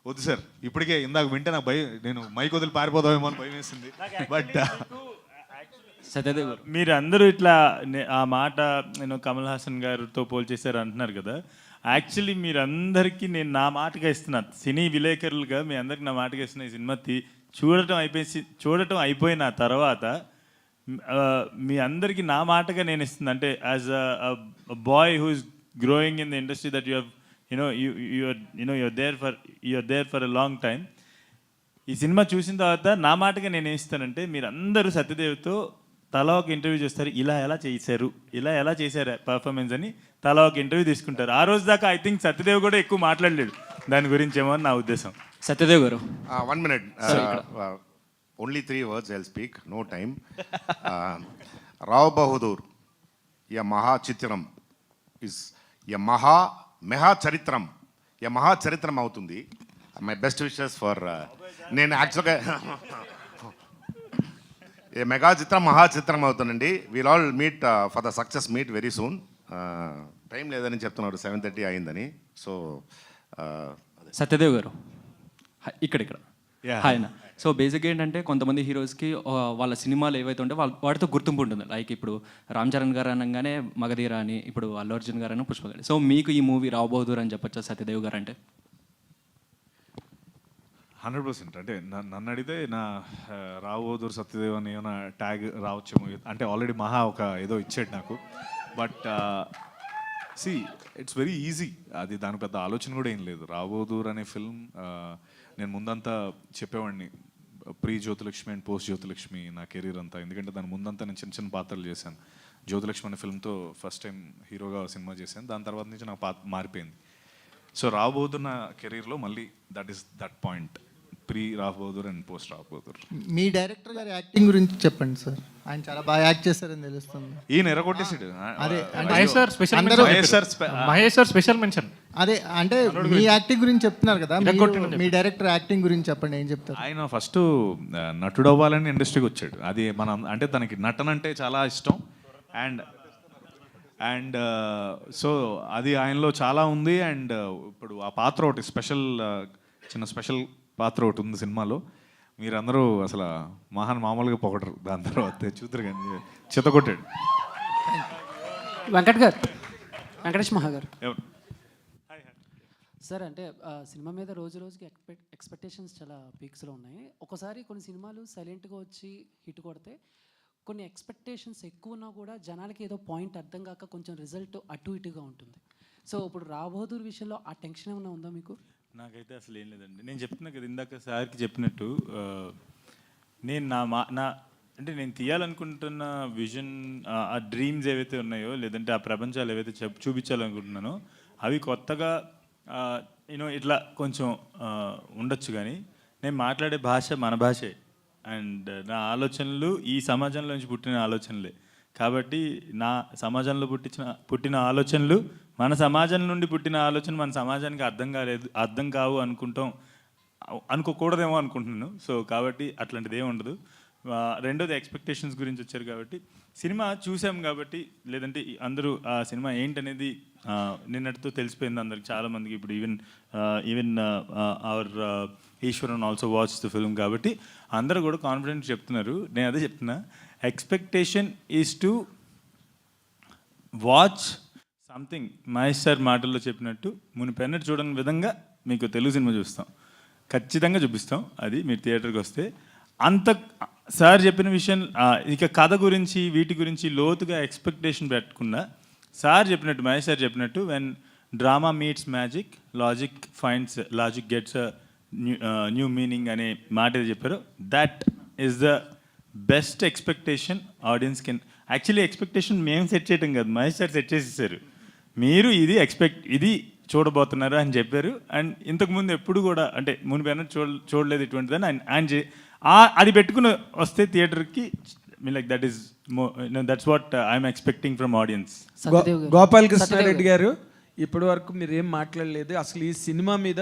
వద్దు సార్, ఇప్పటికే ఇందాక వింటే నాకు నేను మైక్ వదిలి పారిపోదామేమో అని భయం వేసింది. బట్ మీరు అందరూ ఇట్లా ఆ మాట నేను కమల్ హాసన్ గారితో పోల్చేశారు అంటున్నారు కదా. యాక్చువల్లీ మీరందరికీ నేను నా మాటగా ఇస్తున్నాను, సినీ విలేకరులుగా మీ అందరికి నా మాటగా ఇస్తున్నా. ఈ సినిమా చూడటం అయిపోయిన తర్వాత మీ అందరికీ నా మాటగా నేను ఇస్తుంది అంటే as a boy who is growing in the industry that you have you're there for a long time. ఈ సినిమా చూసిన తర్వాత నా మాటగా నేను ఏం ఇస్తానంటే, మీరు అందరూ సత్యదేవ్తో తలా ఒక ఇంటర్వ్యూ చేస్తారు, ఇలా ఎలా చేశారు పర్ఫార్మెన్స్ అని తలా ఒక ఇంటర్వ్యూ తీసుకుంటారు. ఆ రోజు దాకా ఐ థింక్ సత్యదేవ్ కూడా ఎక్కువ మాట్లాడలేడు దాని గురించి ఏమో అని నా ఉద్దేశం. సత్యదేవ్ గారు 1 minute. Only 3 words I'll speak, no time. Rao Bahadur, ya Maha Chitram is ya Maha Charitram అవుతుంది. My best wishes for నేను యాక్చువల్గా ఏ మెగా చిత్రం మహా చిత్రం అవుతుందండి. We'll all meet for the success meet very soon. Time లేదని చెప్తున్నారు, 7:30 అయిందని. సో సత్యదేవ్ గారు ఇక్కడ హాయ్ నా. సో బేసిక్గా ఏంటంటే కొంతమంది హీరోస్కి వాళ్ళ సినిమాలు ఏవైతే ఉంటే వాటితో గుర్తింపు ఉంటుంది. లైక్ ఇప్పుడు రామ్ చరణ్ గారు అనగానే మగధీర అని, ఇప్పుడు అల్లు అర్జున్ గారు అని పుష్ప గారు. సో మీకు ఈ మూవీ రావ్ బహదూర్ అని చెప్పొచ్చా సత్యదేవ్ గారు అంటే? 100%. అంటే నన్ను అడిగితే నా రావ్ బహదూర్ సత్యదేవ్ అని ఏమైనా ట్యాగ్ రావచ్చేమో. అంటే ఆల్రెడీ మహా ఒక ఏదో ఇచ్చాడు నాకు. But see it's very easy. అది దాని పెద్ద ఆలోచన కూడా ఏం లేదు. రావ్ బహదూర్ అనే ఫిల్మ్ నేను ముందంతా చెప్పేవాడిని, pre Jyothilakshmi and post Jyothilakshmi నా కెరీర్ అంతా. ఎందుకంటే దాని ముందంతా నేను చిన్న చిన్న పాత్రలు చేశాను. జ్యోతిలక్ష్మి అనే ఫిల్మ్తో ఫస్ట్ టైం హీరోగా సినిమా చేశాను. దాని తర్వాత నుంచి నాకు పాత్ర మారిపోయింది. సో రావ్ బహదూర్ నా కెరీర్లో మళ్ళీ that point, pre Rao Bahadur and post Rao Bahadur. Me director గారి యాక్టింగ్ గురించి చెప్పండి సార్. ఆయన చాలా బాగా యాక్ట్ చేస్తారని తెలుస్తుంది. ఈయన ఎరగొట్టేసాడు. అదే మహేష్ సార్ స్పెషల్ మెన్షన్. అదే అంటే మీ యాక్టింగ్ గురించి చెప్తున్నారు కదా, మీ డైరెక్టర్ యాక్టింగ్ గురించి చెప్పండి, ఏం చెప్తారు? ఆయన ఫస్ట్ నటుడు అవ్వాలని ఇండస్ట్రీకి వచ్చాడు. అది మనం అంటే తనకి నటన అంటే చాలా ఇష్టం. అండ్ సో అది ఆయనలో చాలా ఉంది. అండ్ ఇప్పుడు ఆ పాత్ర ఒకటి చిన్న స్పెషల్ పాత్ర ఒకటి ఉంది సినిమాలో. మీరందరూ అసలు మామూలుగా పొగడరు. దాని తర్వాత చూద్దరు కానీ చితకొట్టాడు. వెంకటేష్ మహా గారు సార్, అంటే సినిమా మీద రోజుకి ఎక్స్పెక్టేషన్స్ చాలా పీక్స్లో ఉన్నాయి. ఒకసారి కొన్ని సినిమాలు సైలెంట్గా వచ్చి హిట్ కొడితే, కొన్ని ఎక్స్పెక్టేషన్స్ ఎక్కువ ఉన్నా కూడా జనాలకి ఏదో పాయింట్ అర్థం కాక కొంచెం రిజల్ట్ అటు ఇటుగా ఉంటుంది. సో ఇప్పుడు రావ్ బహదూర్ విషయంలో ఆ టెన్షన్ ఏమైనా ఉందా మీకు? నాకైతే అసలు ఏం లేదండి. నేను చెప్తున్నా కదా ఇందాక సార్కి చెప్పినట్టు, నేను అంటే నేను తీయాలనుకుంటున్న విజన్, ఆ డ్రీమ్స్ ఏవైతే ఉన్నాయో, లేదంటే ఆ ప్రపంచాలు ఏవైతే చూపించాలనుకుంటున్నానో అవి కొత్తగా ఇట్లా కొంచెం ఉండొచ్చు. కానీ నేను మాట్లాడే భాష మన భాషే. అండ్ నా ఆలోచనలు ఈ సమాజంలో నుంచి పుట్టిన ఆలోచనలే. కాబట్టి నా సమాజంలో పుట్టిన ఆలోచనలు, మన సమాజం నుండి పుట్టిన ఆలోచన మన సమాజానికి అర్థం కావు అనుకోకూడదేమో అనుకుంటున్నాను. సో కాబట్టి అట్లాంటిది ఏమి ఉండదు. రెండోది ఎక్స్పెక్టేషన్స్ గురించి వచ్చారు కాబట్టి, సినిమా చూసాం కాబట్టి, లేదంటే అందరూ ఆ సినిమా ఏంటనేది నిన్నటితో తెలిసిపోయింది అందరికి, చాలామందికి. ఇప్పుడు even our Eswaran also watch the film. కాబట్టి అందరూ కూడా కాన్ఫిడెంట్ చెప్తున్నారు. నేను అదే చెప్తున్నా, expectation is to watch something. Mahesh sir మాటల్లో చెప్పినట్టు, మునిపెన్నట్టు చూడని విధంగా మీకు తెలుగు సినిమా చూస్తాం, ఖచ్చితంగా చూపిస్తాం. అది మీరు థియేటర్కి వస్తే. అంత సార్ చెప్పిన విషయం, ఇక కథ గురించి వీటి గురించి లోతుగా ఎక్స్పెక్టేషన్ పెట్టకుండా, సార్ చెప్పినట్టు, మహేష్ సార్ చెప్పినట్టు, when drama meets magic, logic gets new meaning అనే మాట ఏది చెప్పారో, that is the best expectation audience can. Actually expectation మేము సెట్ చేయటం కాదు, మహేష్ సార్ సెట్ చేసేసారు. మీరు ఇది చూడబోతున్నారు అని చెప్పారు. అండ్ ఇంతకుముందు ఎప్పుడు కూడా, అంటే మునిపైన చూడలేదు ఇటువంటిదని ఆయన అది పెట్టుకుని వస్తే థియేటర్కి, like that's what I'm expecting from audience. Gopalakrishnareddy గారు, ఇప్పటి వరకు మీరు ఏం మాట్లాడలేదు. అసలు ఈ సినిమా మీద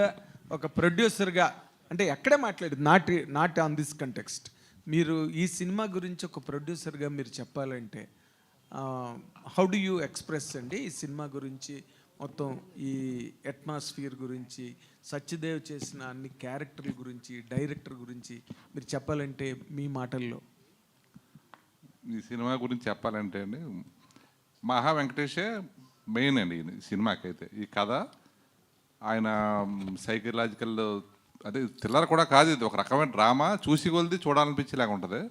ఒక ప్రొడ్యూసర్గా, అంటే ఎక్కడే మాట్లాడేది, నాట్ ఆన్ దిస్ కంటెక్స్ట్. మీరు ఈ సినిమా గురించి ఒక ప్రొడ్యూసర్గా మీరు చెప్పాలంటే హౌ డు యూ ఎక్స్ప్రెస్ అండి ఈ సినిమా గురించి, మొత్తం ఈ అట్మాస్ఫియర్ గురించి, సత్యదేవ్ చేసిన అన్ని క్యారెక్టర్ల గురించి, డైరెక్టర్ గురించి మీరు చెప్పాలంటే మీ మాటల్లో? ఈ సినిమా గురించి చెప్పాలంటే అండి, మహా వెంకటేషే మెయిన్ అండి ఈ సినిమాకైతే. ఈ కథ ఆయన సైకలాజికల్, అదే థ్రిల్లర్ కూడా కాదు, ఇది ఒక రకమైన డ్రామా. చూసి కొలిది చూడాలనిపించేలాగా ఉంటుంది.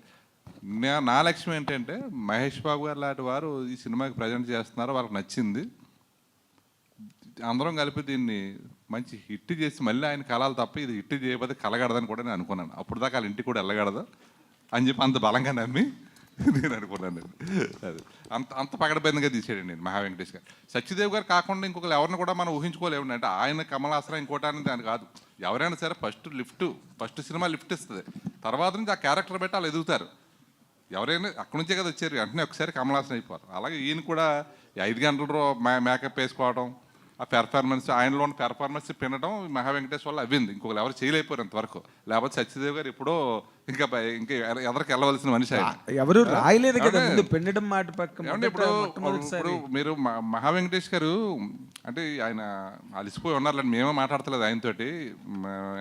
నా లక్ష్యం ఏంటంటే మహేష్ బాబు గారు లాంటి వారు ఈ సినిమాకి ప్రజెంట్ చేస్తున్నారు, వాళ్ళకి నచ్చింది, అందరం కలిపి దీన్ని మంచి హిట్ చేసి మళ్ళీ ఆయన కలాలి తప్ప ఇది హిట్ చేయకపోతే కలగడదని కూడా నేను అనుకున్నాను. అప్పుడు దాకా వాళ్ళ ఇంటికి కూడా వెళ్ళగడదు అని చెప్పి అంత బలంగా నమ్మి నేను అనుకున్నాను. అది అంత పగడబందిగా తీసాడండి నేను మహా వెంకటేష్ గారు. సత్యదేవ్ గారు కాకుండా ఇంకొకరు ఎవరిని కూడా మనం ఊహించుకోలేము. అంటే ఆయన కమల్ హాసన్ ఇంకోటి అనేది దాని కాదు. ఎవరైనా సరే ఫస్ట్ సినిమా లిఫ్ట్ ఇస్తుంది, తర్వాత నుంచి ఆ క్యారెక్టర్ పెట్టి వాళ్ళు ఎదుగుతారు. ఎవరైనా అక్కడి నుంచే కదా వచ్చారు, వెంటనే ఒకసారి కమల్ హాసన్ అయిపోరు. అలాగే ఈయన కూడా 5 గంటలు మేకప్ వేసుకోవడం, ఆ పెర్ఫార్మెన్స్, ఆయనలో ఉన్న పెర్ఫార్మెన్స్ పినడం మహా వెంకటేష్ వల్ల అవ్వింది. ఇంకొకరు ఎవరు చేయలేకపోయారు ఇంతవరకు. లేకపోతే సత్యదేవ్ గారు ఎప్పుడో ఇంకా ఎదరికి వెళ్ళవలసిన మనిషి ఆయన. ఎవరు రాయలేదు కదా ముందు పెండడం మాట పక్కన. ఇప్పుడు మీరు మహా వెంకటేష్ గారు అంటే ఆయన అలసిపోయి ఉన్నారులేండి, మేమే మాట్లాడతలేదు ఆయనతోటి.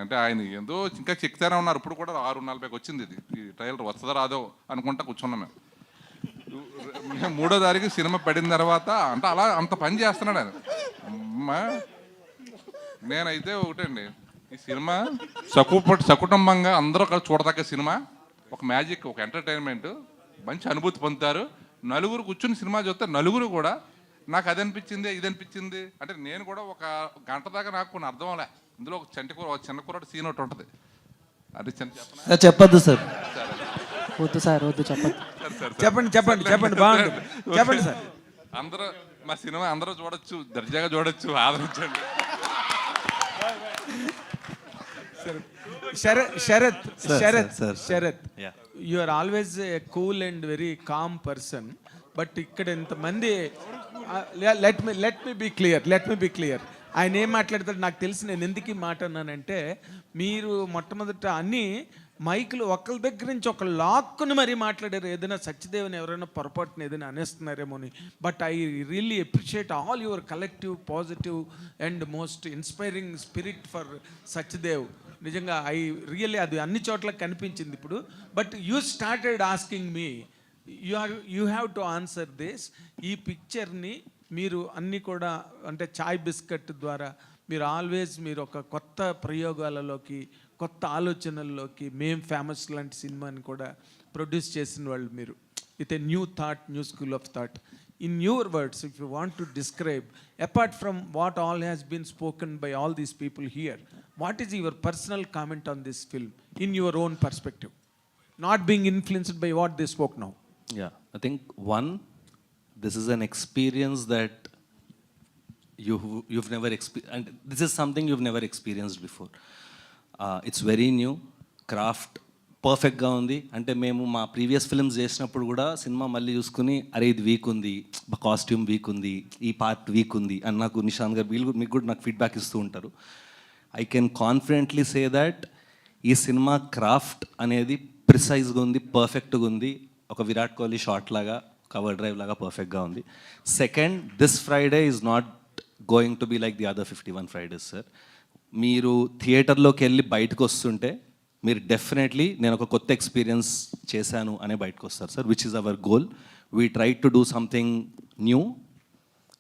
అంటే ఆయన ఏదో ఇంకా చెక్తానే ఉన్నారు. ఇప్పుడు కూడా 6:40 వచ్చింది ఇది, ఈ ట్రైలర్ వస్తుందో రాదో అనుకుంటా కూర్చున్నాం మేము. 3వ తారీఖు సినిమా పడిన తర్వాత అంటే అలా అంత పని చేస్తున్నాడు ఆయన. నేనైతే ఒకటండి, ఈ సినిమా సకుటుంబంగా అందరూ కలిసి చూడదగ్గ సినిమా. ఒక మ్యాజిక్, ఒక ఎంటర్టైన్మెంట్, మంచి అనుభూతి పొందుతారు. నలుగురు కూర్చుని సినిమా చూస్తే నలుగురు కూడా నాకు అది అనిపించింది ఇది అనిపించింది అంటే నేను కూడా ఒక గంట దాకా నాకు కొన్ని అర్థం అవలే. ఇందులో ఒక చిన్న కూర సీన్ ఒకటి ఉంటుంది. అది చెప్పద్దు సార్. వద్దు సార్, వద్దు చెప్పండి బాగుంటుంది, చెప్పండి సార్. అందరూ మా సినిమా అందరూ చూడొచ్చు, దర్జాగా చూడొచ్చు, ఆదరించండి. Sharath, you are always a cool and very calm person. But ఇక్కడ ఇంతమంది, లెట్ మీ బి క్లియర్. ఆయన ఏం మాట్లాడతాడు నాకు తెలిసి. నేను ఎందుకు ఈ మాట అన్నానంటే, మీరు మొట్టమొదట అన్నీ మైకులు ఒకళ్ళ దగ్గర నుంచి ఒక లాక్కుని మరీ మాట్లాడారు. ఏదైనా సత్యదేవ్ని ఎవరైనా పొరపాటున ఏదైనా అనేస్తున్నారేమో అని. But I really appreciate all your collective positive and most inspiring spirit for Satyadev. నిజంగా రియల్లీ అది అన్ని చోట్ల కనిపించింది ఇప్పుడు. But you started asking me, you have to answer this. ఈ పిక్చర్ని మీరు అన్నీ కూడా అంటే చాయ్ బిస్కెట్ ద్వారా మీరు ఒక కొత్త ప్రయోగాలలోకి, కొత్త ఆలోచనల్లోకి, మేం ఫేమస్ లాంటి సినిమాని కూడా ప్రొడ్యూస్ చేసిన వాళ్ళు మీరు. With a new school of thought. In your words, if you want to describe, apart from what all has been spoken by all these people here, what is your personal comment on this film in your own perspective, not being influenced by what they spoke now? I think one, this is an experience that you've never experienced, and this is something you've never experienced before. It's very new. Craft పర్ఫెక్ట్గా ఉంది. అంటే మేము మా previous films చేసినప్పుడు కూడా cinema మళ్ళీ చూసుకుని అరే ఇది వీక్ ఉంది, కాస్ట్యూమ్ వీక్ ఉంది, ఈ పార్ట్ వీక్ ఉంది అని నాకు నిశాంత్ గారు మీకు కూడా నాకు ఫీడ్బ్యాక్ ఇస్తూ ఉంటారు. I can confidently say that ఈ సినిమా క్రాఫ్ట్ అనేది ప్రిసైజ్గా ఉంది, పర్ఫెక్ట్గా ఉంది. ఒక విరాట్ కోహ్లీ షాట్ లాగా, కవర్ డ్రైవ్ లాగా పర్ఫెక్ట్గా ఉంది. Second, this Friday is not going to be like the other 51 Fridays sir. మీరు థియేటర్లోకి వెళ్ళి బయటకు వస్తుంటే మీరు డెఫినెట్లీ నేను ఒక కొత్త ఎక్స్పీరియన్స్ చేశాను అనే బయటకు వస్తారు sir, which is our goal. We try to do something new.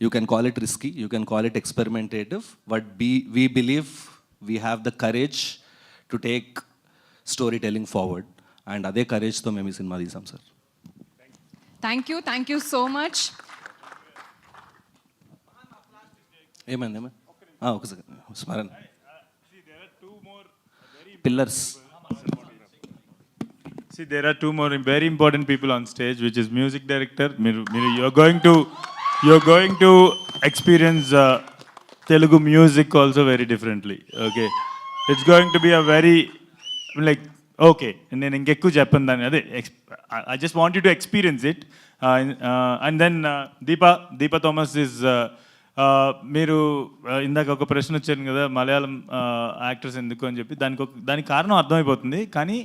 You can call it risky, you can call it experimentative, but we believe we have the courage to take story telling forward. And అదే కరేజ్తో మేము ఈ సినిమా తీసాం sir. Thank you so much. ఏమైంది ఒక second స్మరణ. Pillars. See, there are two more very important people on stage, which is music director. You're going to experience Telugu music also very differently. Okay, it's going to be a very okay. నేను ఇంకెక్కువ చెప్పను దాన్ని. అదే I just want you to experience it. And then Deepa Thomas is మీరు ఇందాక ఒక ప్రశ్న వచ్చాను కదా, మలయాళం యాక్టర్స్ ఎందుకు అని చెప్పి. దానికి కారణం అర్థమైపోతుంది. కానీ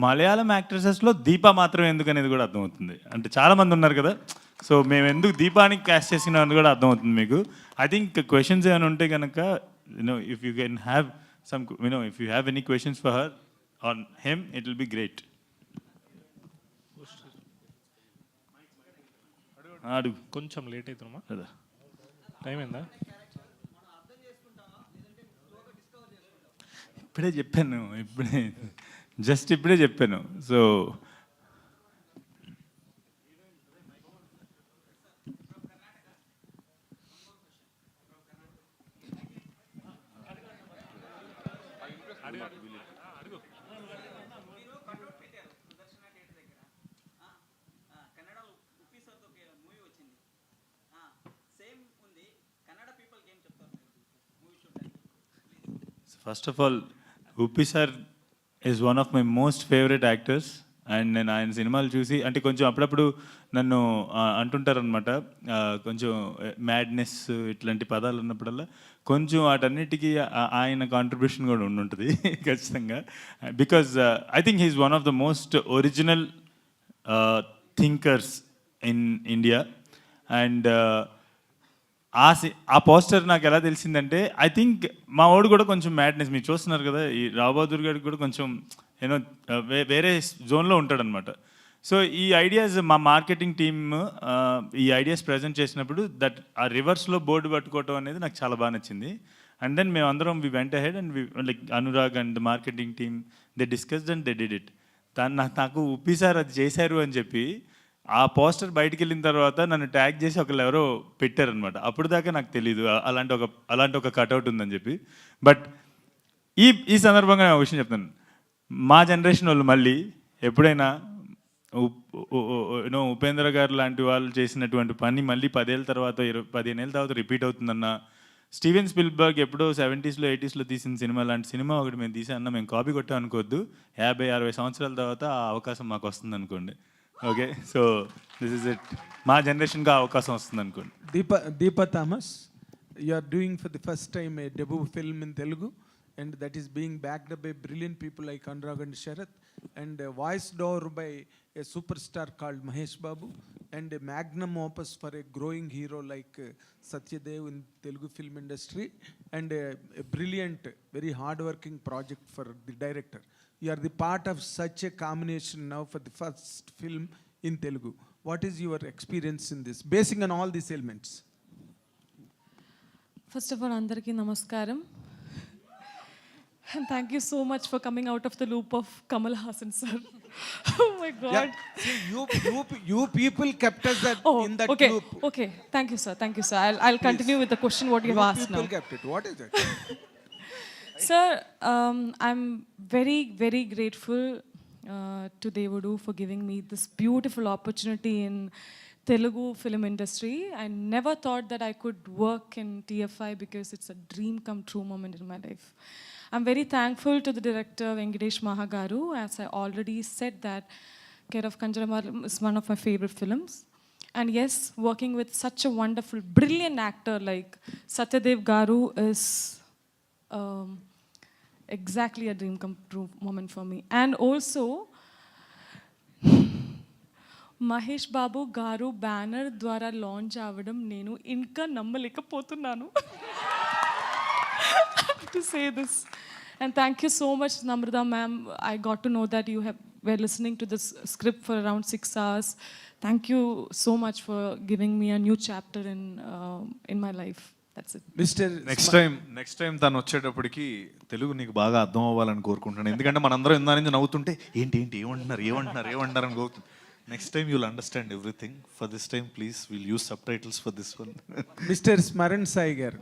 మలయాళం యాక్ట్రెసెస్లో దీపా మాత్రం ఎందుకు అనేది కూడా అర్థమవుతుంది. అంటే చాలామంది ఉన్నారు కదా, సో మేము ఎందుకు దీపాని క్యాస్ట్ చేసినాం అని కూడా అర్థమవుతుంది మీకు. ఐ థింక్ క్వశ్చన్స్ ఏమైనా ఉంటే కనుక if you can have some if you have any questions for her on him, it will be great. అడుగు. కొంచెం లేట్ అవుతుందమ్మా, టైం ఏందా? ఇప్పుడే చెప్పాను, ఇప్పుడే జస్ట్ ఇప్పుడే చెప్పాను. So first of all Uppi sir is one of my most favourite actors. And నేను ఆయన సినిమాలు చూసి అంటే కొంచెం అప్పుడప్పుడు నన్ను అంటుంటారనమాట, కొంచెం మ్యాడ్నెస్ ఇట్లాంటి పదాలు ఉన్నప్పుడల్లా కొంచెం వాటన్నిటికీ ఆయన కాంట్రిబ్యూషన్ కూడా ఉండుంటుంది ఖచ్చితంగా. Because I think he is one of the most original thinkers in India. And ఆ పోస్టర్ నాకు ఎలా తెలిసిందంటే, ఐ థింక్ మా వాడు కూడా కొంచెం మ్యాడ్నెస్, మీరు చూస్తున్నారు కదా, ఈ రావు బహదూర్ గారికి కూడా కొంచెం యూనో వేరే జోన్లో ఉంటాడనమాట. సో ఈ ఐడియాస్ మా మార్కెటింగ్ టీమ్ ఈ ఐడియాస్ ప్రజెంట్ చేసినప్పుడు దట్ ఆ రివర్స్లో బోర్డు పట్టుకోవటం అనేది నాకు చాలా బాగా నచ్చింది. అండ్ దెన్ మేము అందరం వి వెంట ahead and like Anurag and marketing team they discussed and they did it. నాకు ఉప్పి సార్ అది చేశారు అని చెప్పి ఆ పోస్టర్ బయటికి వెళ్ళిన తర్వాత నన్ను ట్యాగ్ చేసి ఒకళ్ళు ఎవరో పెట్టారనమాట. అప్పుడు దాకా నాకు తెలీదు అలాంటి ఒక కటౌట్ ఉందని చెప్పి. బట్ ఈ సందర్భంగా నేను ఒక విషయం చెప్తాను. మా జనరేషన్ వాళ్ళు మళ్ళీ ఎప్పుడైనా ఉపేంద్ర గారు లాంటి వాళ్ళు చేసినటువంటి పని మళ్ళీ 10 ఏళ్ళ తర్వాత 15 ఏళ్ళ తర్వాత రిపీట్ అవుతుందన్న, స్టీవెన్ స్పిల్బర్గ్ ఎప్పుడో 70s, 80s తీసిన సినిమా లాంటి సినిమా ఒకటి మేము తీసామన్నా మేము కాపీ కొట్టాం అనుకోవద్దు. 50-60 సంవత్సరాల తర్వాత ఆ అవకాశం మాకు వస్తుంది అనుకోండి. Okay, so this is it. మా జనరేషన్గా అవకాశం వస్తుంది అనుకోండి. Deepa Thomas, you are doing for the first time a debut film in Telugu, and that is being backed up by brilliant people like Anurag and Sharath, and voiced over by a superstar called Mahesh Babu, and a magnum opus for a growing hero like Satyadev in Telugu film industry, and a brilliant, very hard-working project for the director. You are the part of such a combination now for the first film in Telugu. What is your experience in this, basing on all these elements? First of all, andarki namaskaram. And thank you so much for coming out of the loop of Kamal Haasan sir. Oh my God. Yeah. See, you people kept us in that okay, loop. Okay, thank you sir. I'll continue with the question what you've asked now. You people kept it. What is it? Sir, I'm very, very grateful to Devudu for giving me this beautiful opportunity in Telugu film industry. I never thought that I could work in TFI because it's a dream come true moment in my life. I'm very thankful to the director Venkatesh Mahagaru. As I already said that Care of Kanjaramalam is one of my favorite films. And yes, working with such a wonderful, brilliant actor like Satyadev Garu is exactly a dream come true moment for me. And also, Mahesh Babu Garu banner ద్వారా launch అవ్వడం నేను ఇంకా నమ్మలేకపోతున్నాను. To say this. And thank you so much, Namrata ma'am. I got to know that you were listening to this script for around 6 hours. Thank you so much for giving me a new chapter in my life. That's it. Mr. Next time తను వచ్చేటప్పటికి తెలుగు నీకు బాగా అర్థం అవ్వాలని కోరుకుంటున్నాను. ఎందుకంటే మనందరం ఇందా నుంచి నవ్వుతుంటే ఏంటి ఏమంటున్నారు అని కోరుతుంది. Next time you'll understand everything. For this time please will use subtitles for this one. Mister Smaran Sai గారు,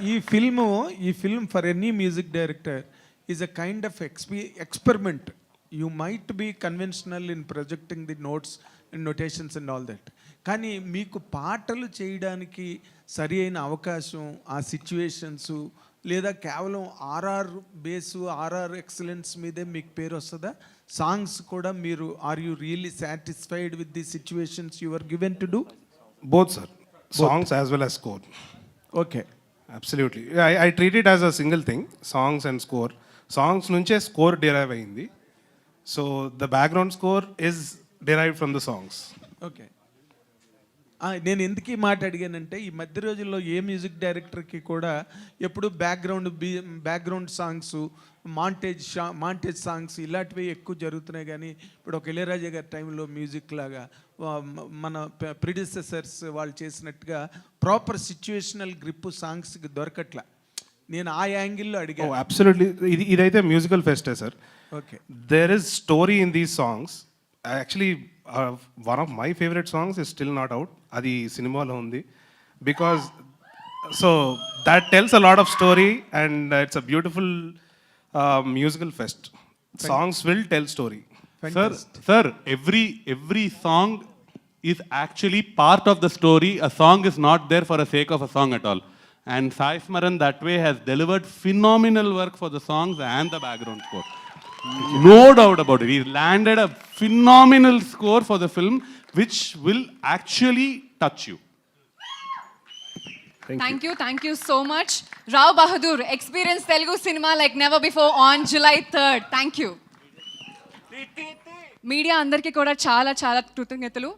ఈ film for any music director is a kind of experiment. You might be conventional in projecting the notes and notations and all that, కానీ మీకు పాటలు చేయడానికి సరి అయిన అవకాశం, ఆ సిచ్యువేషన్స్, లేదా కేవలం ఆర్ఆర్ బేసు, ఆర్ఆర్ ఎక్సలెన్స్ మీదే మీకు పేరు వస్తుందా? సాంగ్స్ కూడా మీరు are you really satisfied with the situations you are given to do? Both, sir. Songs as well as score. Okay. Absolutely. I treat it as a single thing, songs and score. Songs nunche score derive ayindi. So the background score is derived from the songs. Okay. నేను ఎందుకు ఈ మాట అడిగానంటే, ఈ మధ్య రోజుల్లో ఏ music డైరెక్టర్కి కూడా ఎప్పుడు బ్యాక్గ్రౌండ్ సాంగ్స్, మాంటేజ్ సాంగ్స్ ఇలాంటివి ఎక్కువ జరుగుతున్నాయి. కానీ ఇప్పుడు ఒక ఇళయరాజా గారి టైంలో మ్యూజిక్ లాగా మన ప్రిడిసెసర్స్ వాళ్ళు చేసినట్టుగా ప్రాపర్ సిచ్యువేషనల్ గ్రిప్ సాంగ్స్కి దొరకట్లా. నేను ఆ యాంగిల్లో ఓ అడిగాను. అబ్సల్యూట్లీ, ఇదైతే మ్యూజికల్ ఫెస్టే సార్. Okay, there is story in these songs. Actually one of my favourite songs is still not out. అది సినిమాలో ఉంది. Because so that tells a lot of story and it's a beautiful musical fest. Songs will tell story. Sir, every song is actually part of the story. A song is not there for the sake of a song at all. And Sai Smaran that way has delivered phenomenal work for the songs and the background score. No doubt about it. He's landed a phenomenal score for the film, which will actually touch you. Thank you so much. Rao Bahadur, experience Telugu cinema like never before on July 3rd. Thank you. Media అందరికీ కూడా చాలా చాలా కృతజ్ఞతలు.